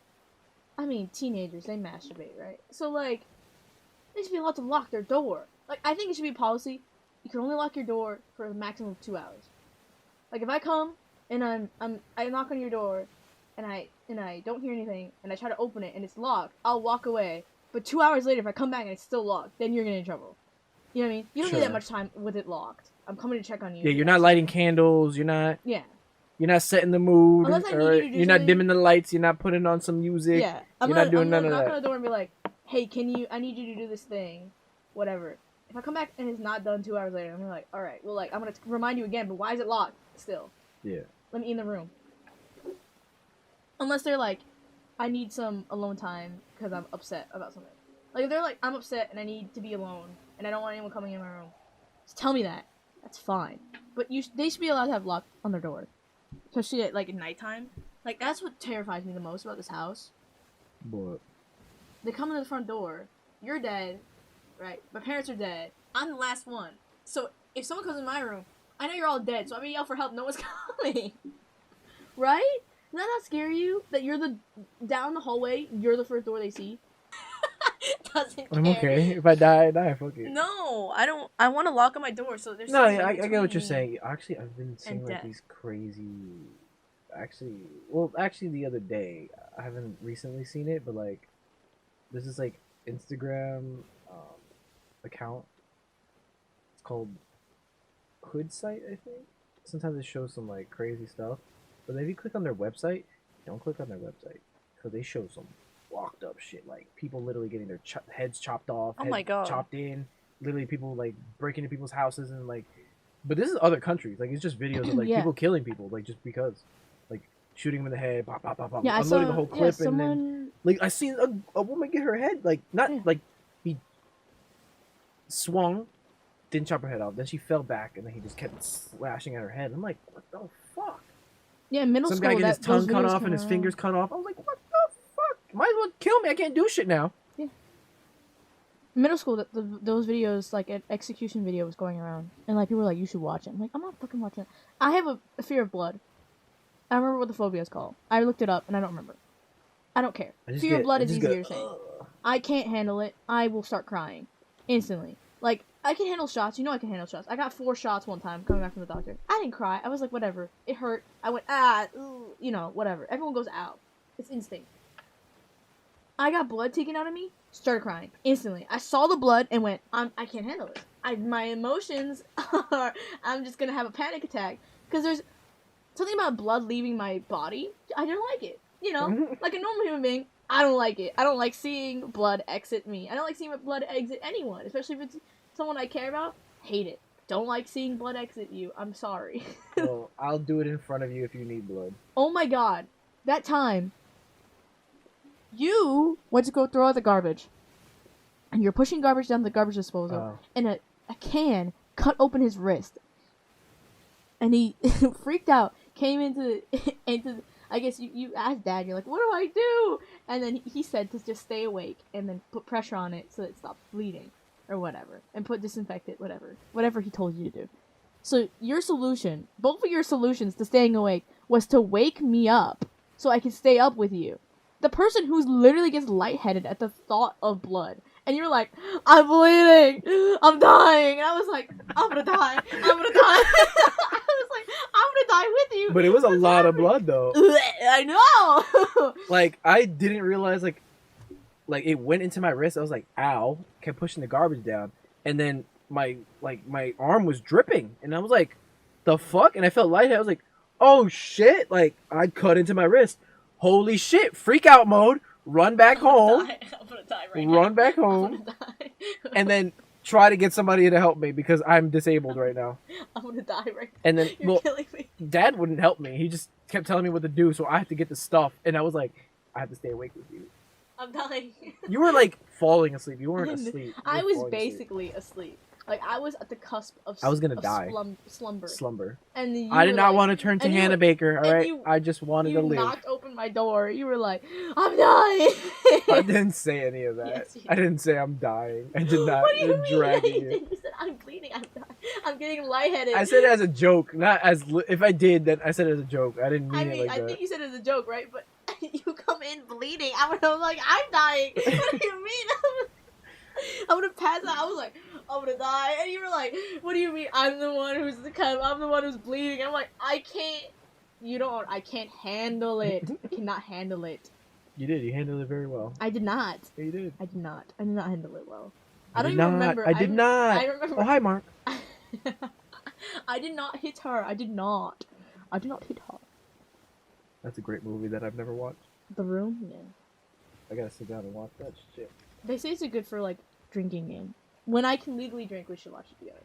I mean, teenagers, they masturbate, right? So, like, they should be allowed to lock their door. Like, I think it should be policy you can only lock your door for a maximum of 2 hours. Like, if I come and I knock on your door and I don't hear anything and I try to open it and it's locked, I'll walk away. But 2 hours later, if I come back and it's still locked, then you're gonna get in trouble. You know what I mean? You don't need that much time with it locked. I'm coming to check on you. Yeah, you're not lighting candles. You're not. Yeah. You're not setting the mood. Unless I need or you to do you're not something. dimming the lights. You're not putting on some music. Yeah. You're not doing none of knock that. on the door and be like, hey, I need you to do this thing. Whatever. If I come back and it's not done 2 hours later, I'm like, alright, well, like, I'm gonna remind you again, but why is it locked still? Yeah. Let me in the room. Unless they're like, I need some alone time because I'm upset about something. Like, if they're like, I'm upset and I need to be alone and I don't want anyone coming in my room, just tell me that. That's fine. But they should be allowed to have lock on their door. Especially at, like, at nighttime. Like, that's what terrifies me the most about this house. What? They come in the front door. You're dead. Right? My parents are dead. I'm the last one. So, if someone comes in my room, I know you're all dead, so I'm gonna yell for help. No one's coming. Right? Does that not scare you? That you're down the hallway, you're the first door they see? Doesn't care. I'm okay. If I die, I die. Fuck it. No, I don't. I want to lock on my door so there's. No, I get what you're saying. Actually, I've been seeing like death. these crazy. Actually, the other day, I haven't recently seen it, but like, this is like Instagram account. It's called Hood Site, I think. Sometimes it shows some like crazy stuff, but if you click on their website, don't click on their website because they show some walked up shit, like people literally getting their heads chopped off, Oh my God. chopped in, literally people like breaking into people's houses and like, but this is other countries, like it's just videos of like Yeah. people killing people, like just because, like shooting them in the head, pop, pop, pop, pop, Yeah, I unloading saw the whole clip, and then someone. like I seen a woman get her head like not Yeah. like he swung, didn't chop her head off, then she fell back, and then he just kept slashing at her head. I'm like, what the fuck? Yeah, in middle Some school. guy get his tongue cut off and his around. fingers cut off. I was like, what the fuck? Might as well kill me. I can't do shit now. Middle school, those videos, like an execution video was going around, and like people were like, "You should watch it." I'm like, I'm not fucking watching it. I have a fear of blood. I remember what the phobia is called. I looked it up, and I don't remember. I don't care. Fear of blood is easier to say. I can't handle it. I will start crying instantly. Like, I can handle shots. You know I can handle shots. I got 4 shots one time coming back from the doctor. I didn't cry. I was like, whatever. It hurt. I went, ooh, you know, whatever. Everyone goes, ow. It's instinct. I got blood taken out of me, started crying instantly. I saw the blood and went, I can't handle it. My emotions are, I'm just gonna have a panic attack. Because there's something about blood leaving my body. I don't like it. You know, like a normal human being, I don't like it. I don't like seeing blood exit me. I don't like seeing blood exit anyone, especially if it's someone I care about. Hate it. Don't like seeing blood exit you. I'm sorry. Well, I'll do it in front of you if you need blood. Oh my God. That time, you went to go throw out the garbage. And you're pushing garbage down the garbage disposal. And a can cut open his wrist. And he freaked out. Came into I guess you asked Dad, you're like, what do I do? And then he said to just stay awake and then put pressure on it so it stops bleeding or whatever. And put disinfectant, whatever he told you to do. So your solution, both of your solutions to staying awake was to wake me up so I could stay up with you. The person who literally gets lightheaded at the thought of blood. And you're like, I'm bleeding. I'm dying. And I was like, I'm gonna die. I'm gonna die. I was like, I'm gonna die with you. But it was a lot of blood, though. I know. Like, I didn't realize, like it went into my wrist. I was like, ow. Kept pushing the garbage down. And then my arm was dripping. And I was like, the fuck? And I felt lightheaded. I was like, oh, shit. Like, I cut into my wrist. Holy shit. Freak out mode. Run back home. I'm gonna die right Run now. back home. And then try to get somebody to help me because I'm disabled right now. I'm gonna die right now. And then, You're killing me. Dad wouldn't help me. He just kept telling me what to do, so I had to get the stuff. And I was like, I have to stay awake with you. I'm dying. You were like falling asleep. You weren't asleep. I was basically asleep. Like, I was at the cusp of I was gonna die. Slumber. Slumber. And you I did were not like, want to turn to and you Hannah were- Baker, and alright? you- I just wanted to You live. knocked open my door. You were like, I'm dying. I didn't say any of that. Yes, you I didn't say I'm dying. I did not. What do you mean? drag You you. did. You said, I'm bleeding. I'm dying. I'm getting lightheaded. I said it as a joke, not as. If I did, then I said it as a joke. I didn't mean I it mean, like I that. think you said it as a joke, right? But you come in bleeding. I would have like, I'm dying. What do you mean? I would have passed out. I was like, I'm gonna die. And you were like, what do you mean? I'm the one who's I'm the one who's bleeding. I'm like, I can't. I can't handle it. I cannot handle it. You did. You handled it very well. I did not. Yeah, you did. I did not. I did not handle it well. I I don't did even not. remember. I did not. I remember. Oh, hi, Mark. I did not hit her. I did not. I did not hit her. That's a great movie that I've never watched. The Room? Yeah. I gotta sit down and watch that shit. They say it's a good for, like, drinking game. When I can legally drink, we should watch it together.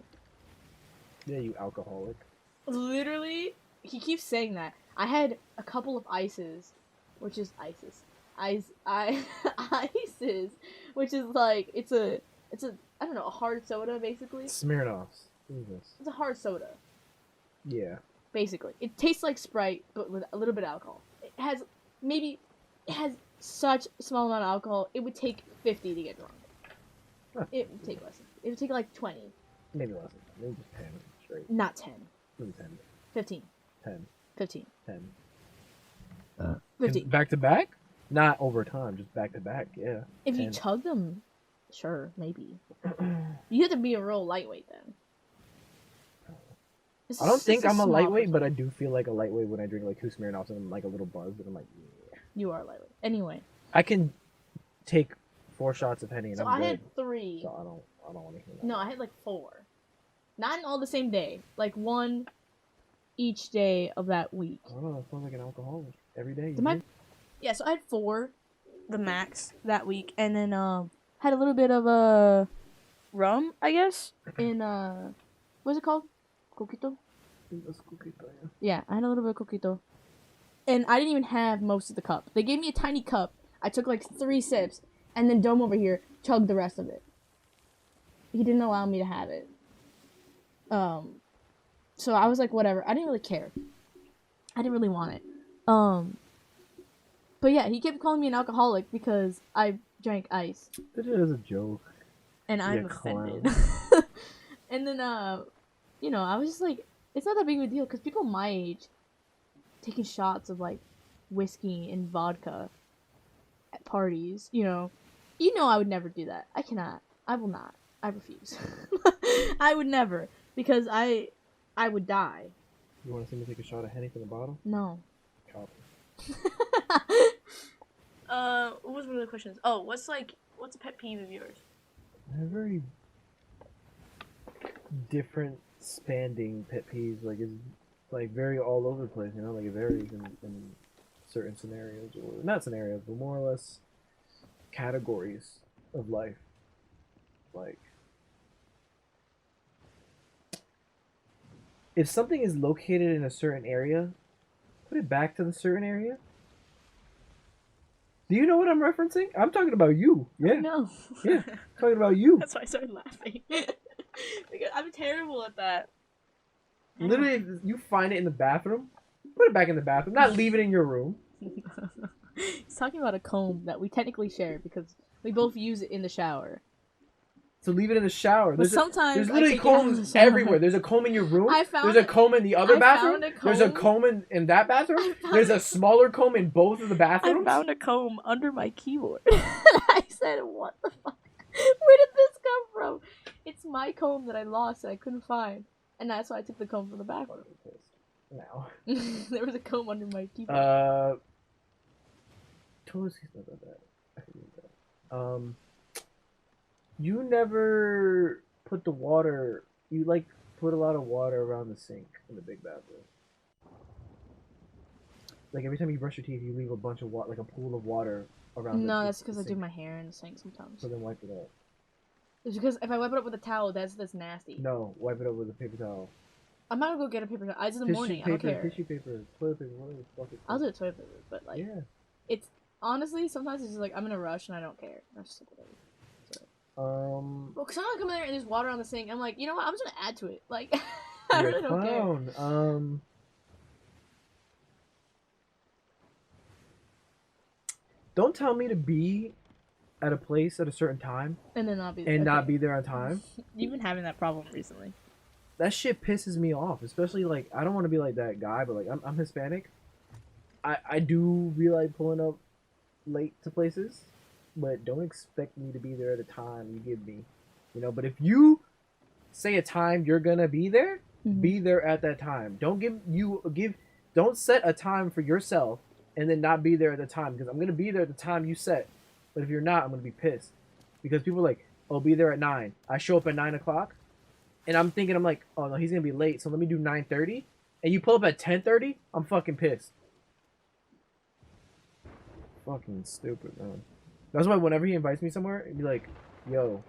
Yeah, you alcoholic. Literally, he keeps saying that. I had a couple of ices, which is ISIS. Ices, which is like, it's a, I don't know, a hard soda, basically. Smirnoffs. Jesus. It's a hard soda. Yeah. Basically. It tastes like Sprite, but with a little bit of alcohol. It has such a small amount of alcohol, it would take 50 to get drunk. Huh. It would take less. It would take like 20. Maybe less than that. Maybe just 10 straight. Not 10. Maybe 10. 15. 10. 15. 10. 15. Back to back? Not over time, just back to back, yeah. If 10. you chug them, sure, maybe. You have to be a real lightweight then. I don't think I'm a lightweight, percentage. but I do feel like a lightweight when I drink like 2 Smirnoffs and I'm like a little buzzed, and I'm like, yeah. You are lightweight. Anyway. I can take 4 shots of Henny and So I'm I good. had 3. So I don't want to hear that. No, I had like 4. Not in all the same day. Like 1 each day of that week. I don't know, it sounds like an alcoholic. Every day. You Did my- drink? Yeah, so I had 4, the max, that week. And then had a little bit of rum, I guess. In what's it called? Coquito? That's coquito, yeah. Yeah, I had a little bit of coquito. And I didn't even have most of the cup. They gave me a tiny cup. I took like 3 sips, and then Dome over here chugged the rest of it. He didn't allow me to have it. So I was like, whatever. I didn't really care. I didn't really want it. But yeah, he kept calling me an alcoholic because I drank ice. Did it as a joke. And I'm You offended. And then, I was just like, it's not that big of a deal because people my age taking shots of like whiskey and vodka at parties, I would never do that. I cannot. I will not. I refuse. I would never because I would die. You want to see me take a shot of Henny from the bottle? No. Copy. What was one of the questions? Oh, what's a pet peeve of yours? They're very different spanning pet peeves. Like, it's like very all over the place, like it varies in certain scenarios, or not scenarios, but more or less categories of life. Like, if something is located in a certain area, put it back to the certain area. Do you know what I'm referencing? I'm talking about you. Yeah. No. Yeah. Talking about you. That's why I started laughing. Because I'm terrible at that. Literally, if you find it in the bathroom, put it back in the bathroom. Not leave it in your room. He's talking about a comb that we technically share because we both use it in the shower. So leave it in the shower. But sometimes there's I literally take it out of the combs shower. everywhere. There's a comb in your room. There's a it. comb in the other I bathroom. found a There's a comb. comb in that bathroom. There's a smaller comb in both of the bathrooms. I found a comb under my keyboard. I said, what the fuck? Where did this come from? It's my comb that I lost and I couldn't find. And that's why I took the comb from the bathroom. Now. There was a comb under my keyboard. Totally not that bad. I can read that. You never put the water. You put a lot of water around the sink in the big bathroom. Like every time you brush your teeth, you leave a bunch of water, like a pool of water around. No, that's because I sink. do my hair in the sink sometimes. So then wipe it up. It's because if I wipe it up with a towel, that's nasty. No, wipe it up with a paper towel. I'm not gonna go get a paper towel. It's in the morning. I don't care. Tissue paper, toilet paper, whatever the fuck it's I'll called. do it toilet paper, but Yeah. it's honestly sometimes it's just like I'm in a rush and I don't care. I'm just like whatever. Well, cause I'm gonna come in there and there's water on the sink. I'm like, you know what? I'm just gonna add to it. Like, I You're really a don't care. clown. Don't tell me to be at a place at a certain time And then not be there. and not be there on time. You've been having that problem recently. That shit pisses me off. Especially like I don't want to be like that guy, but like I'm Hispanic. I do realize pulling up late to places, but don't expect me to be there at a time you give me. But if you say a time you're gonna be there, Mhm. be there at that time. Don't set a time for yourself and then not be there at the time, because I'm gonna be there at the time you set. But if you're not, I'm gonna be pissed, because people are like, "Oh, be there at 9." I show up at 9 o'clock, and I'm thinking, I'm like, "Oh no, he's gonna be late, so let me do 9:30." And you pull up at 10:30, I'm fucking pissed. Fucking stupid, man. That's why whenever he invites me somewhere, he'd be like, "Yo,"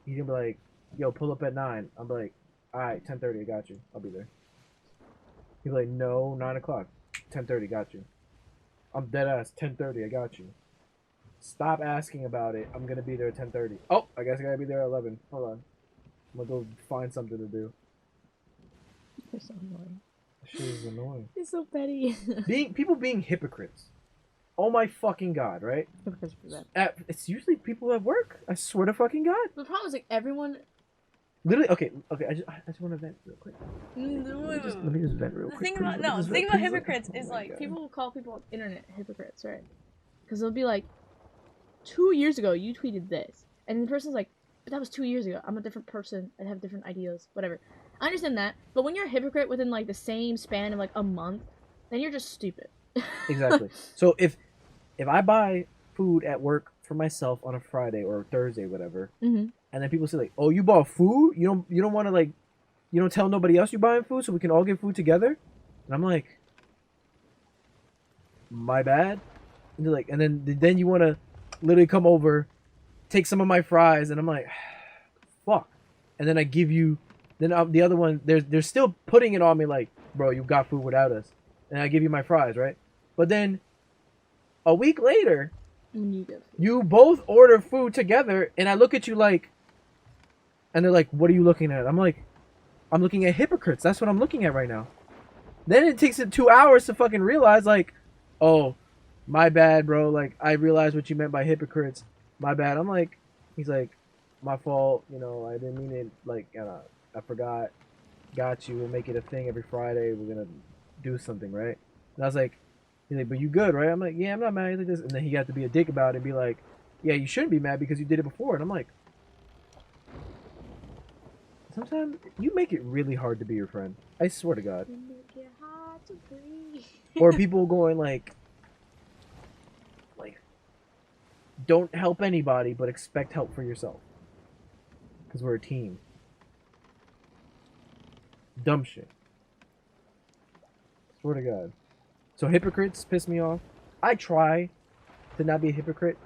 he's gonna be like, "Yo, pull up at 9." I'm like, "All right, 10:30, I got you. I'll be there." He'd be like, "No, 9 o'clock, 10:30, got you." I'm dead ass, 10:30, I got you. Stop asking about it. I'm gonna be there at 10:30. Oh, I guess I gotta be there at 11. Hold on, I'm gonna go find something to do. You're so annoying. Shit is annoying. It's so petty. People being hypocrites. Oh my fucking god, right? Hypocrites are bad. It's usually people at work. I swear to fucking god. The problem is like everyone. Literally, okay. I just want to vent real quick. Let Let me just vent real The quick. thing please. about Let me no, just the thing vent, about please. hypocrites Oh is my like God. people will call people on the internet hypocrites, right? Because they'll be like, 2 years ago you tweeted this, and the person's like, but that was 2 years ago. I'm a different person. I have different ideas. Whatever. I understand that, but when you're a hypocrite within like the same span of like a month, then you're just stupid. Exactly. So if I buy food at work for myself on a Friday or Thursday, whatever, Mm-hmm. and then people say like, "Oh, you bought food? You don't want to like, you don't tell nobody else you buying food so we can all get food together?" And I'm like, "My bad." And they're like, and then you want to literally come over, take some of my fries, and I'm like, "Fuck." And then I give you, then the other one, they're still putting it on me like, "Bro, you got food without us," and I give you my fries, right? But then a week later, When you get food. you both order food together, and I look at you like, and they're like, "What are you looking at?" I'm like, "I'm looking at hypocrites. That's what I'm looking at right now." Then it takes it 2 hours to fucking realize, like, "Oh, my bad, bro. Like, I realized what you meant by hypocrites. My bad." I'm like, he's like, "My fault. You know, I didn't mean it. Like, I forgot. Got you. We'll make it a thing every Friday. We're gonna do something, right?" And I was like, he's like, "But you good, right?" I'm like, "Yeah, I'm not mad at this." And then he got to be a dick about it and be like, "Yeah, you shouldn't be mad because you did it before." And I'm like, sometimes you make it really hard to be your friend. I swear to God. You make it hard to breathe. Or people going like, don't help anybody, but expect help for yourself. Because we're a team. Dumb shit. Swear to God. So hypocrites piss me off. I try to not be a hypocrite.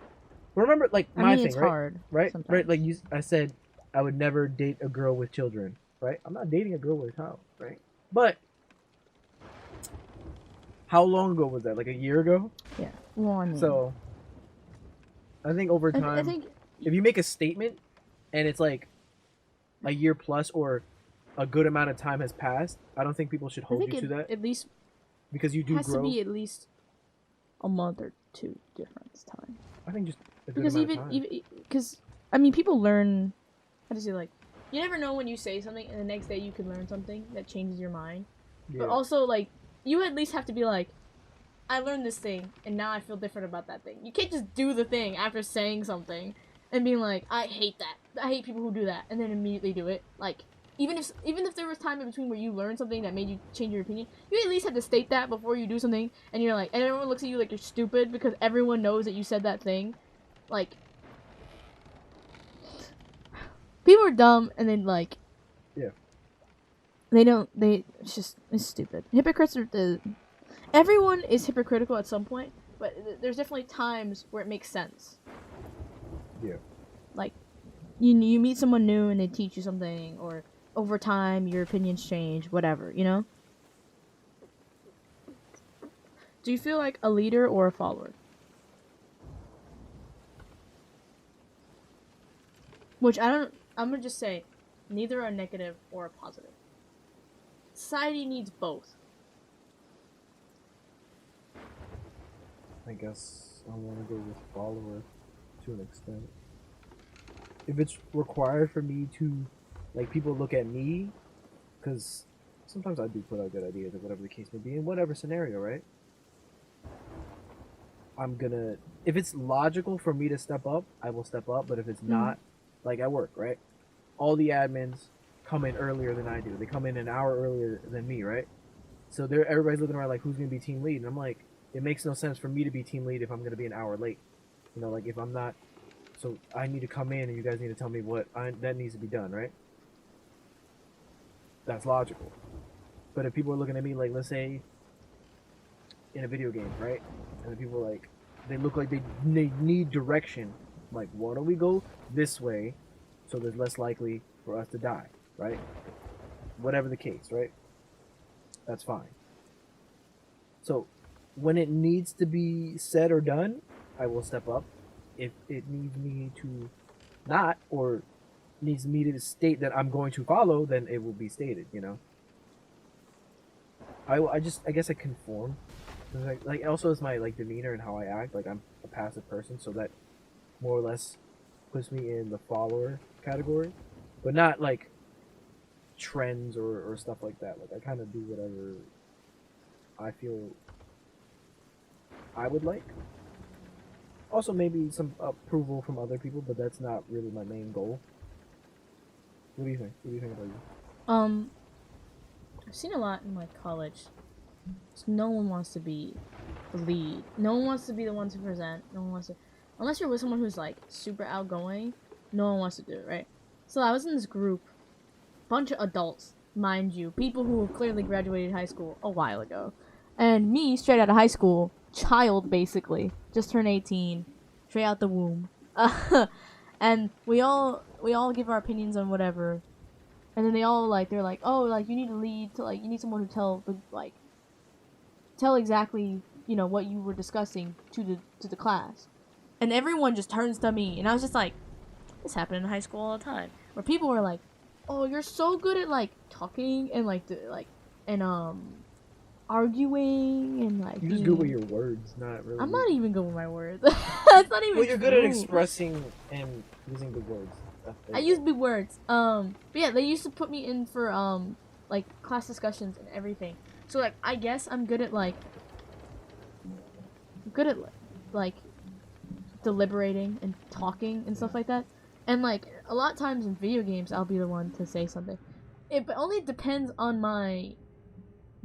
But remember, like, I my mean, thing, it's right? hard. Right? Sometimes. Right? Like I said, I would never date a girl with children. Right? I'm not dating a girl with a child. Right? But how long ago was that? Like a year ago? Yeah. Well, I mean, So I think over time, I think if you make a statement and it's like a year plus or a good amount of time has passed, I don't think people should hold you to that, at least because you do has grow. to be at least a month or two difference time. I think just a good Because amount of time. even because I mean people learn how to say, like, you never know when you say something and the next day you can learn something that changes your mind. Yeah. But also, like, you at least have to be like, I learned this thing and now I feel different about that thing. You can't just do the thing after saying something and being like, I hate that. I hate people who do that, and then immediately do it. Like, even if there was time in between where you learned something that made you change your opinion, you at least have to state that before you do something. And you're like, and everyone looks at you like you're stupid because everyone knows that you said that thing. Like, people are dumb, and then like, Yeah. It's stupid. Hypocrites are everyone is hypocritical at some point, but there's definitely times where it makes sense. Yeah. Like, you meet someone new and they teach you something, or over time your opinions change, whatever, you know? Do you feel like a leader or a follower? Which I'm gonna just say, neither are negative or positive. Society needs both. I guess I want to go with follower to an extent. If it's required for me to, like, people look at me, because sometimes I do put out good ideas or whatever the case may be in whatever scenario, right? I'm gonna, if it's logical for me to step up, I will step up. But if it's not, like at work, right? all the admins come in earlier than I do. They come in an hour earlier than me, right? So they're everybody's looking around like, who's gonna be team lead? And I'm like, it makes no sense for me to be team lead if I'm gonna be an hour late. You know, like if I'm not, so I need to come in and you guys need to tell me that needs to be done, right? That's logical. But if people are looking at me like, let's say, in a video game, right? And the people are like, they look like they need direction. I'm like, why don't we go this way, so there's less likely for us to die, right? Whatever the case, right? That's fine. So, when it needs to be said or done, I will step up. If it needs me to not, or needs me to state that I'm going to follow, then it will be stated, you know? I guess I conform. Like also it's my like demeanor and how I act. Like I'm a passive person, so that more or less puts me in the follower category, but not like trends or stuff like that. Like I kind of do whatever I feel I would like. Also, maybe some approval from other people, but that's not really my main goal. What do you think? What do you think about you? I've seen a lot in like college. No one wants to be the lead. No one wants to be the one to present. No one wants to, unless you're with someone who's like super outgoing. No one wants to do it, right? So I was in this group, bunch of adults, mind you, people who clearly graduated high school a while ago, and me, straight out of high school, child basically, just turned 18, straight out the womb, and we all give our opinions on whatever, and then they're like, oh, like you need to lead, to like you need someone to tell exactly, you know, what you were discussing to the class. And everyone just turns to me, and I was just like, this happened in high school all the time, where people were like, oh, you're so good at like talking and arguing and like You just good with your words, not really. I'm not even good with my words. That's not even Well, you're good true. at expressing and using big words. I use big words. But yeah, they used to put me in for like class discussions and everything. So like I guess I'm good at like deliberating and talking and stuff like that. And like a lot of times in video games I'll be the one to say something. It only depends on my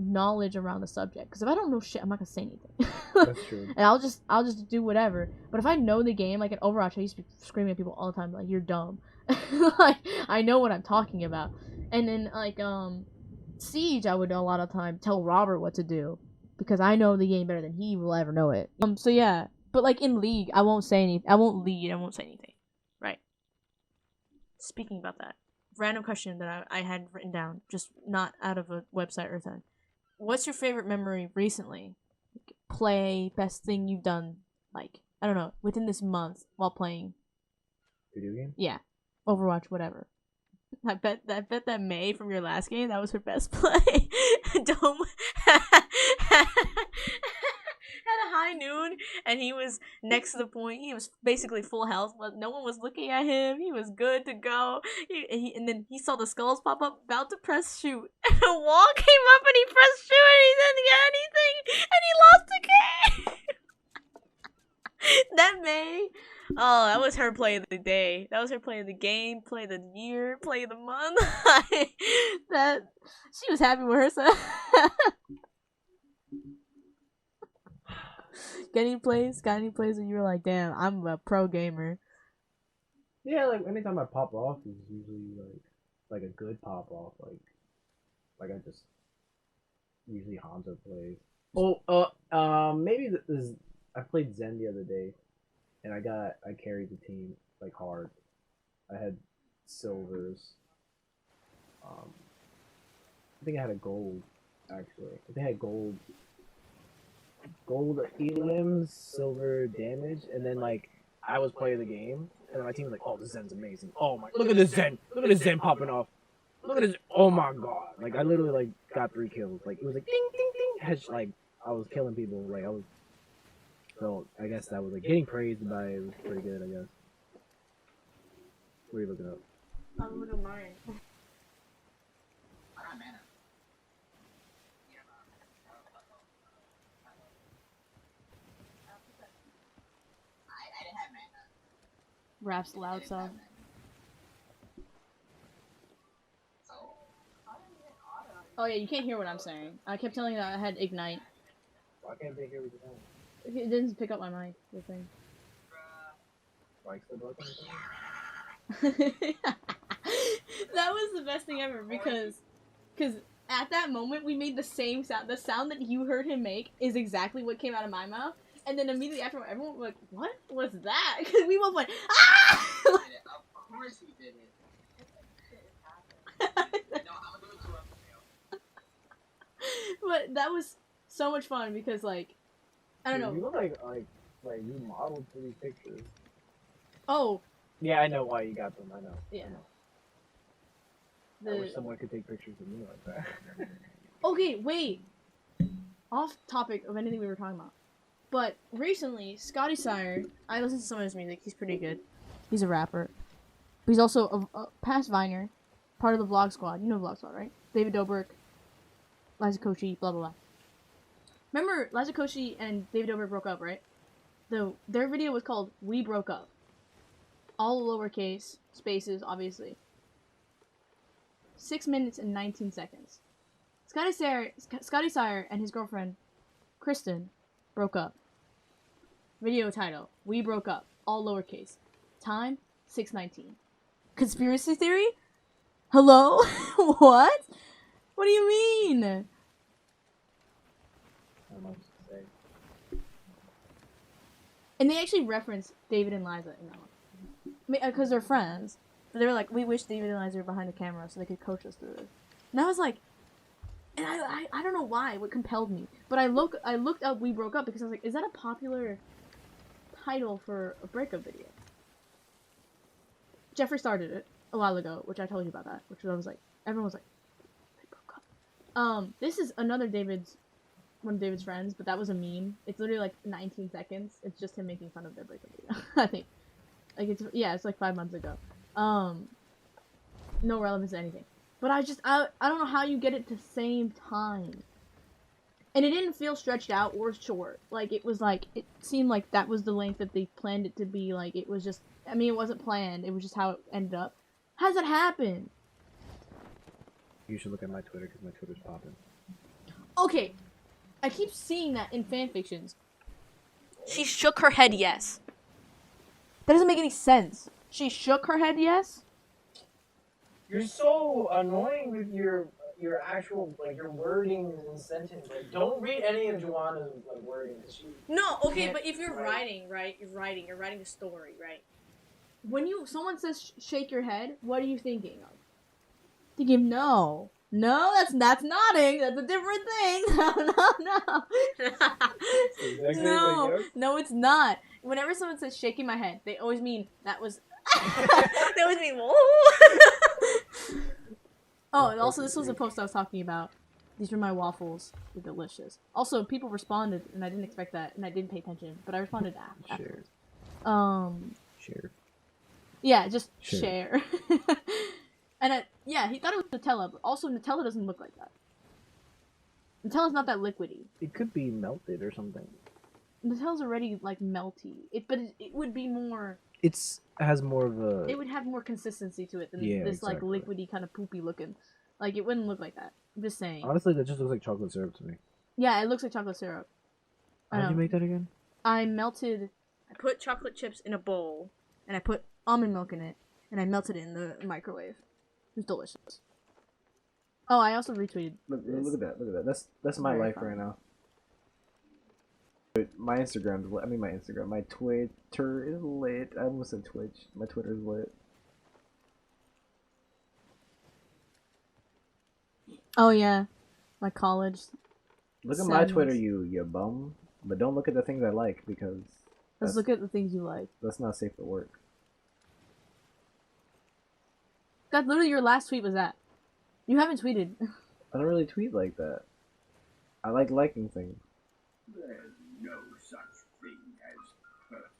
knowledge around the subject, because if I don't know shit, I'm not gonna say anything. That's true. And I'll just do whatever. But if I know the game, like in Overwatch, I used to be screaming at people all the time, like, you're dumb. Like I know what I'm talking about. And then like Siege, I would a lot of time tell Robert what to do, because I know the game better than he will ever know it. So yeah, but like in League, I won't say anything. I won't lead. I won't say anything. Right. Speaking about that, random question that I had written down, just not out of a website or thing. What's your favorite memory recently? Play, best thing you've done, like, I don't know, within this month while playing. Video game? Yeah. Overwatch, whatever. I bet that May from your last game, that was her best play. Dome had a high noon, and he was next to the point. He was basically full health, but no one was looking at him. He was good to go. And then he saw the skulls pop up, about to press shoot. And a wall came up, and he pressed shoot, and he didn't get anything, and he lost the game. That May, oh, that was her play of the day. That was her play of the game, play of the year, play of the month. That she was happy with herself. Got any plays where you were like, damn, I'm a pro gamer? Yeah, like anytime I pop off is usually like a good pop off. Like I just usually Hanzo plays. Oh, maybe this. I played Zen the other day, and I carried the team like hard. I had silvers. I think I had a gold actually. I think I had gold elims, silver damage, and then like I was playing the game, and my team was like, "Oh, this Zen's amazing! Oh my, look at this Zen! Look at this Zen popping off! Look at this! Oh my god!" Like I literally like got 3 kills. Like it was like ding ding ding. Like I was killing people. Like I was. So I guess that was like getting praised by it was pretty good. I guess. What are you looking up? I'm looking at mine. Raps loud song. Oh yeah, you can't hear what I'm saying. I kept telling you that I had Ignite. Why can't they hear what you're saying? It didn't pick up my mic. The thing. Mike's still broken or something? That was the best thing ever because at that moment we made the same sound. The sound that you heard him make is exactly what came out of my mouth. And then immediately after, everyone was like, "What was that?" Because we both went, "Ah!" Of course he did it. But that was so much fun because, like, I don't know. You look like you modeled for these pictures. Oh. Yeah, I know why you got them. I know. Yeah. I wish someone could take pictures of me like that. Okay, wait. Off topic of anything we were talking about. But recently, Scotty Sire, I listened to some of his music. He's pretty good. He's a rapper. But he's also a past Viner, part of the Vlog Squad. You know Vlog Squad, right? David Dobrik, Liza Koshy, blah, blah, blah. Remember, Liza Koshy and David Dobrik broke up, right? Their video was called We Broke Up. All lowercase, spaces, obviously. 6 minutes and 19 seconds. Scotty Sire and his girlfriend, Kristen, broke up. Video title, We Broke Up. All lowercase. Time, 6:19. Conspiracy theory? Hello? What? What do you mean? I don't know what to say. And they actually reference David and Liza in that one. Because they're friends. But they were like, we wish David and Liza were behind the camera so they could coach us through this. And I was like, and I don't know why, what compelled me. But I looked up We Broke Up because I was like, is that a popular title for a breakup video? Jeffree started it a while ago, which I told you about that. Which I was like, everyone was like, they broke up. This is another one of David's friends, but that was a meme. It's literally like 19 seconds. It's just him making fun of their breakup video. I think. It's like 5 months ago. No relevance to anything. But I don't know how you get it to same time. And it didn't feel stretched out or short. Like, it was like, it seemed like that was the length that they planned it to be. Like, it was just, I mean, it wasn't planned. It was just how it ended up. How does that happen? You should look at my Twitter because my Twitter's popping. Okay. I keep seeing that in fanfictions. She shook her head yes. That doesn't make any sense. She shook her head yes? You're so annoying with your actual, like, your wording and sentence. Like, don't read any of Joanna's, like, wording. No, okay, but if you're writing, right? You're writing a story, right? When someone says shake your head, what are you thinking of? Thinking no, that's nodding. That's a different thing. No. No, it's not. Whenever someone says shaking my head, they always mean that was. They always mean whoa. Oh, and also this was a post I was talking about. These were my waffles. They're delicious. Also, people responded, and I didn't expect that, and I didn't pay attention, but I responded afterwards. Share. Yeah, just share. And he thought it was Nutella, but also Nutella doesn't look like that. Nutella's not that liquidy. It could be melted or something. Nutella's already like melty. It would be more. It has more of a. It would have more consistency to it than this exactly. like liquidy kind of poopy looking. Like it wouldn't look like that. I'm just saying. Honestly, that just looks like chocolate syrup to me. Yeah, it looks like chocolate syrup. How did you make that again? I put chocolate chips in a bowl, and I put almond milk in it, and I melted it in the microwave. It was delicious. Oh, I also retweeted. Look at that. That's my life right now. My Instagram's lit. My Twitter is lit. I almost said Twitch. My Twitter's lit. Oh yeah, my college. Look at my Twitter, you bum. But don't look at the things I like because. Let's look at the things you like. That's not safe for work. That's literally your last tweet was that. You haven't tweeted. I don't really tweet like that. I like liking things. There's no such thing as perfect.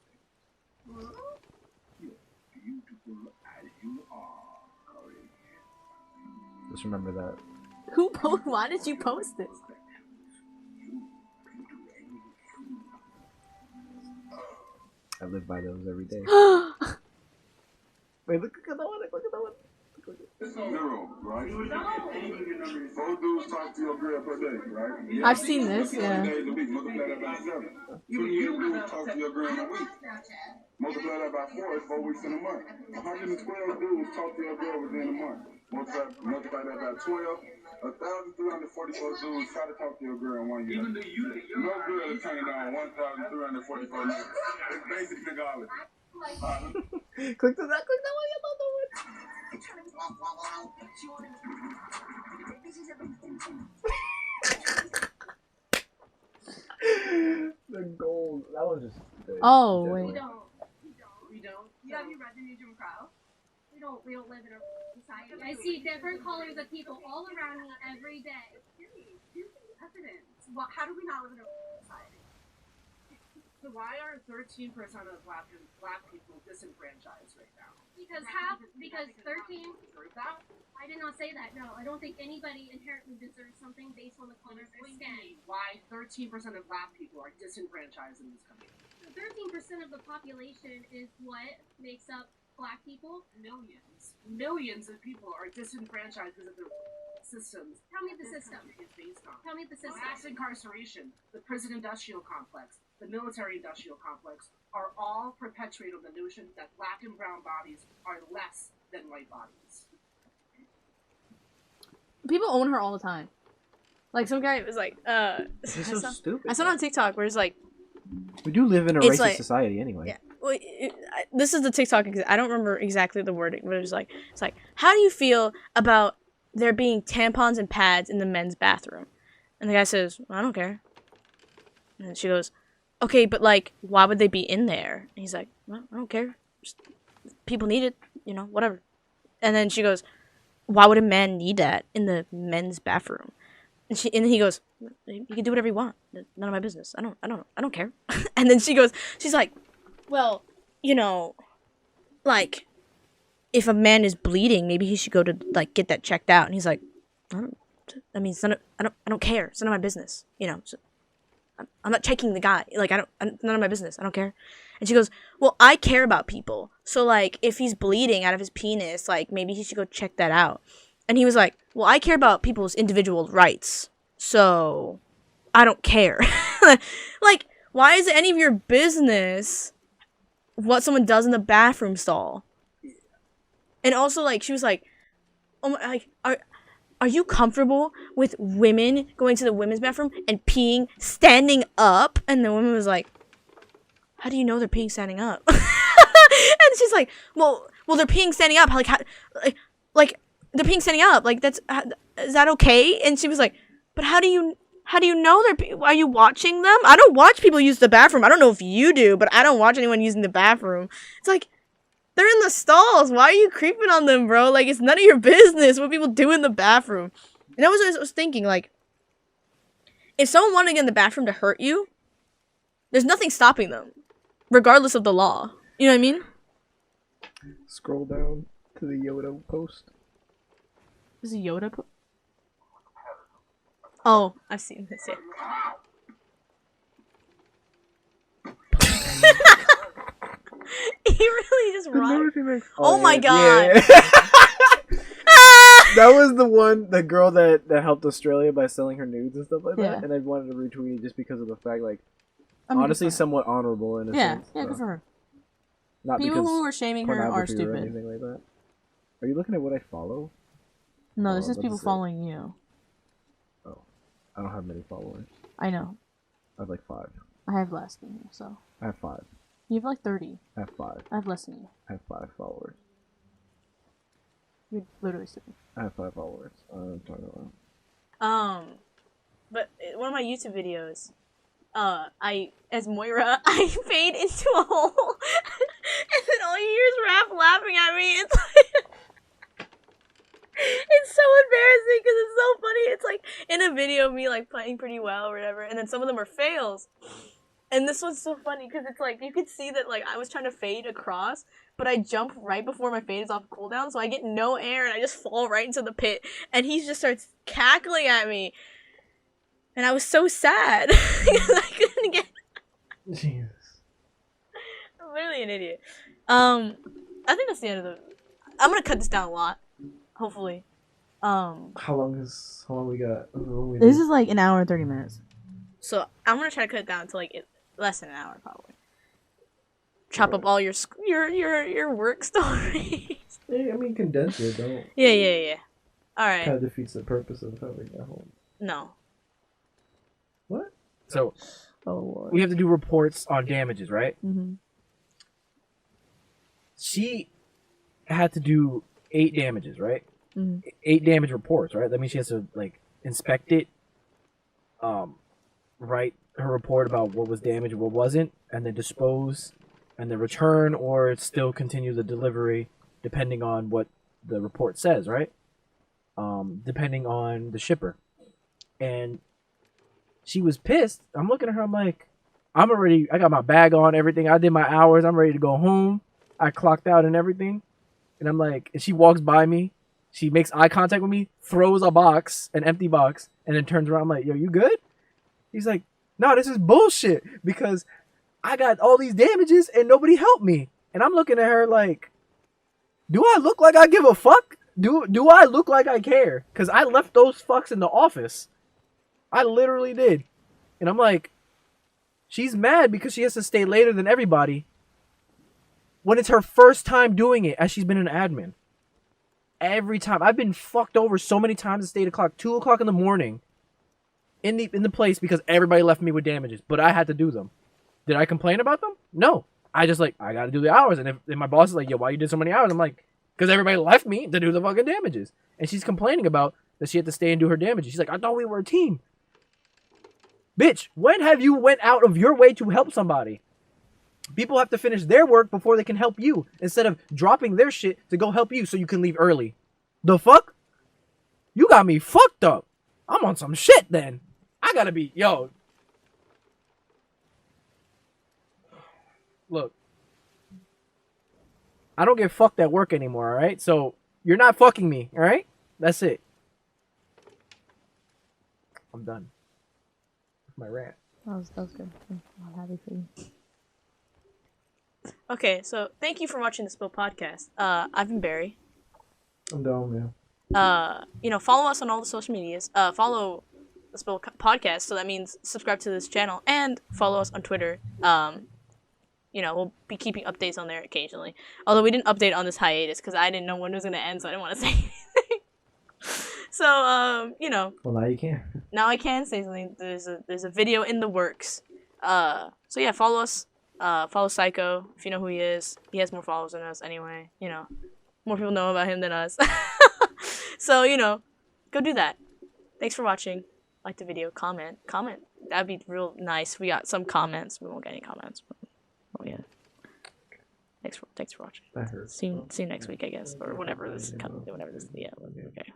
You're beautiful as you are, Courage. Just remember that. Why did you post this? I live by those every day. Wait, look at that one. Look at that one. Zero, right? 4 dudes talk to your girl per day, right? I've seen this, yeah. 7 days a week, multiply that by 7. 28 dudes talk to your girl in a week. Multiply that by 4 is 4 weeks in a month. 112 dudes talk to your girl within a month. Multiply that by 12. 1,344 dudes try to talk to your girl in 1 year. No girl is turned on 1,344 niggas. It's basic nigology. Click to that. Click that one. I love that one. The gold. That was just. Oh, definitely. wait. We don't. Have you read the New Jim Crow? We don't live in a society. I see different colors of people all around me every day. Here's the evidence. How do we not live in a society? So why are 13% of black people disenfranchised right now? Because 13. I did not say that. No, I don't think anybody inherently deserves something based on the color of their skin. Why 13% of black people are disenfranchised in this country? 13% of the population is what makes up black people. Millions of people are disenfranchised because of the systems. Tell me the system. Is based on. Tell me the system. Mass incarceration, the prison industrial complex, the military industrial complex are all perpetuated on the notion that black and brown bodies are less than white bodies. People own her all the time. Like some guy was like, This is so stupid. I saw it on TikTok where it's like, We do live in a It's racist like- society anyway. yeah. Well, this is the TikTok. I don't remember exactly the wording, but it's like, how do you feel about there being tampons and pads in the men's bathroom? And the guy says, well, I don't care. And she goes, okay, but like, why would they be in there? And he's like, well, I don't care. Just, people need it, whatever. And then she goes, why would a man need that in the men's bathroom? And then he goes, you can do whatever you want. None of my business. I don't care. And then she's like, well, like, if a man is bleeding, maybe he should go to like get that checked out. And he's like, I don't care. It's none of my business. So I'm not checking the guy. Like, none of my business. I don't care. And she goes, well, I care about people. So like, if he's bleeding out of his penis, like maybe he should go check that out. And he was like, well, I care about people's individual rights. So I don't care. Like, why is it any of your business what someone does in the bathroom stall? And also, like, she was like, oh my, like, are you comfortable with women going to the women's bathroom and peeing standing up? And the woman was like, how do you know they're peeing standing up? And she's like, well, they're peeing standing up. Like, like they're peeing standing up. Like, is that okay? And she was like, but how do you know are you watching them? I don't watch people use the bathroom. I don't know if you do, but I don't watch anyone using the bathroom. It's like, they're in the stalls. Why are you creeping on them, bro? Like, it's none of your business what people do in the bathroom. And that was what I was thinking. Like, if someone wanted to get in the bathroom to hurt you, there's nothing stopping them, regardless of the law. You know what I mean? Scroll down to the Yoda post. Is it Yoda? Oh, I've seen this. Yeah. He really just run. Oh my god. Yeah. That was the girl that helped Australia by selling her nudes and stuff like Yeah. that. And I wanted to retweet it just because of the fact, like, I mean, honestly, good for her. somewhat honorable in a sense. Yeah, so. good for her. Not People because who are shaming her are pornography or stupid. anything like that. Are you looking at what I follow? No, this Oh, is people that's it. following you. Oh, I don't have many followers. I know. I have like 5. I have less than you, so. I have 5. You have like 30. I have 5. I have less than you. I have 5 followers. You're literally stupid. I have 5 followers. I'm talking about. But one of my YouTube videos, as Moira, I fade into a hole, and then all you hear is Raph laughing at me. It's like, it's so embarrassing because it's so funny. It's like in a video of me like playing pretty well or whatever, and then some of them are fails. And this one's so funny because it's like you could see that like I was trying to fade across, but I jump right before my fade is off cooldown, so I get no air and I just fall right into the pit. And he just starts cackling at me, and I was so sad because I couldn't get. Jesus. I'm literally an idiot. I think that's the end of the. I'm gonna cut this down a lot. hopefully. How long we got? This is like an hour and 30 minutes. So I'm gonna try to cut it down to like less than an hour probably. Chop up all your work stories. Yeah, I mean, condense it. Don't. Yeah. All right. Kind of defeats the purpose of having a home. No. What? So Oh Lord. we have to do reports on damages, right? Mm-hmm. She had to do 8 damages, right? Mm-hmm. 8 damage reports, right? That means she has to like inspect it, write her report about what was damaged and what wasn't, and then dispose, and then return or still continue the delivery, depending on what the report says, right? Depending on the shipper. And she was pissed. I'm looking at her. I'm like, I got my bag on, everything. I did my hours. I'm ready to go home. I clocked out and everything. And I'm like, and she walks by me. She makes eye contact with me, throws an empty box, and then turns around. I'm like, yo, you good? He's like, no, this is bullshit because I got all these damages and nobody helped me. And I'm looking at her like, do I look like I give a fuck? Do I look like I care? Because I left those fucks in the office. I literally did. And I'm like, she's mad because she has to stay later than everybody when it's her first time doing it as she's been an admin. Every time. I've been fucked over so many times. It's 8 o'clock, 2 o'clock in the morning in the place because everybody left me with damages, but I had to do them. Did I complain about them? No. I just like, I got to do the hours. And if my boss is like, yo, why you did so many hours? I'm like, because everybody left me to do the fucking damages. And she's complaining about that she had to stay and do her damages. She's like, I thought we were a team. Bitch, when have you went out of your way to help somebody? People have to finish their work before they can help you instead of dropping their shit to go help you so you can leave early. The fuck? You got me fucked up. I'm on some shit then. I gotta be, yo. Look. I don't get fucked at work anymore, alright? So, you're not fucking me, alright? That's it. I'm done. My rant. That was good. I'm happy for you. Okay, so thank you for watching the Spill podcast. I've been Beary. I'm down, man. Follow us on all the social medias. Follow the Spill podcast, so that means subscribe to this channel and follow us on Twitter. We'll be keeping updates on there occasionally. Although we didn't update on this hiatus because I didn't know when it was gonna end, so I didn't want to say anything. So, Well, now you can. Now I can say something. There's a video in the works. So yeah, follow us. Follow Psyko if you know who he is. He has more followers than us anyway. More people know about him than us. So, go do that. Thanks for watching. Like the video. Comment. That'd be real nice. We got some comments. We won't get any comments. Oh yeah. Thanks for watching. That hurts. See you next week, I guess, or whenever this. Yeah. Okay.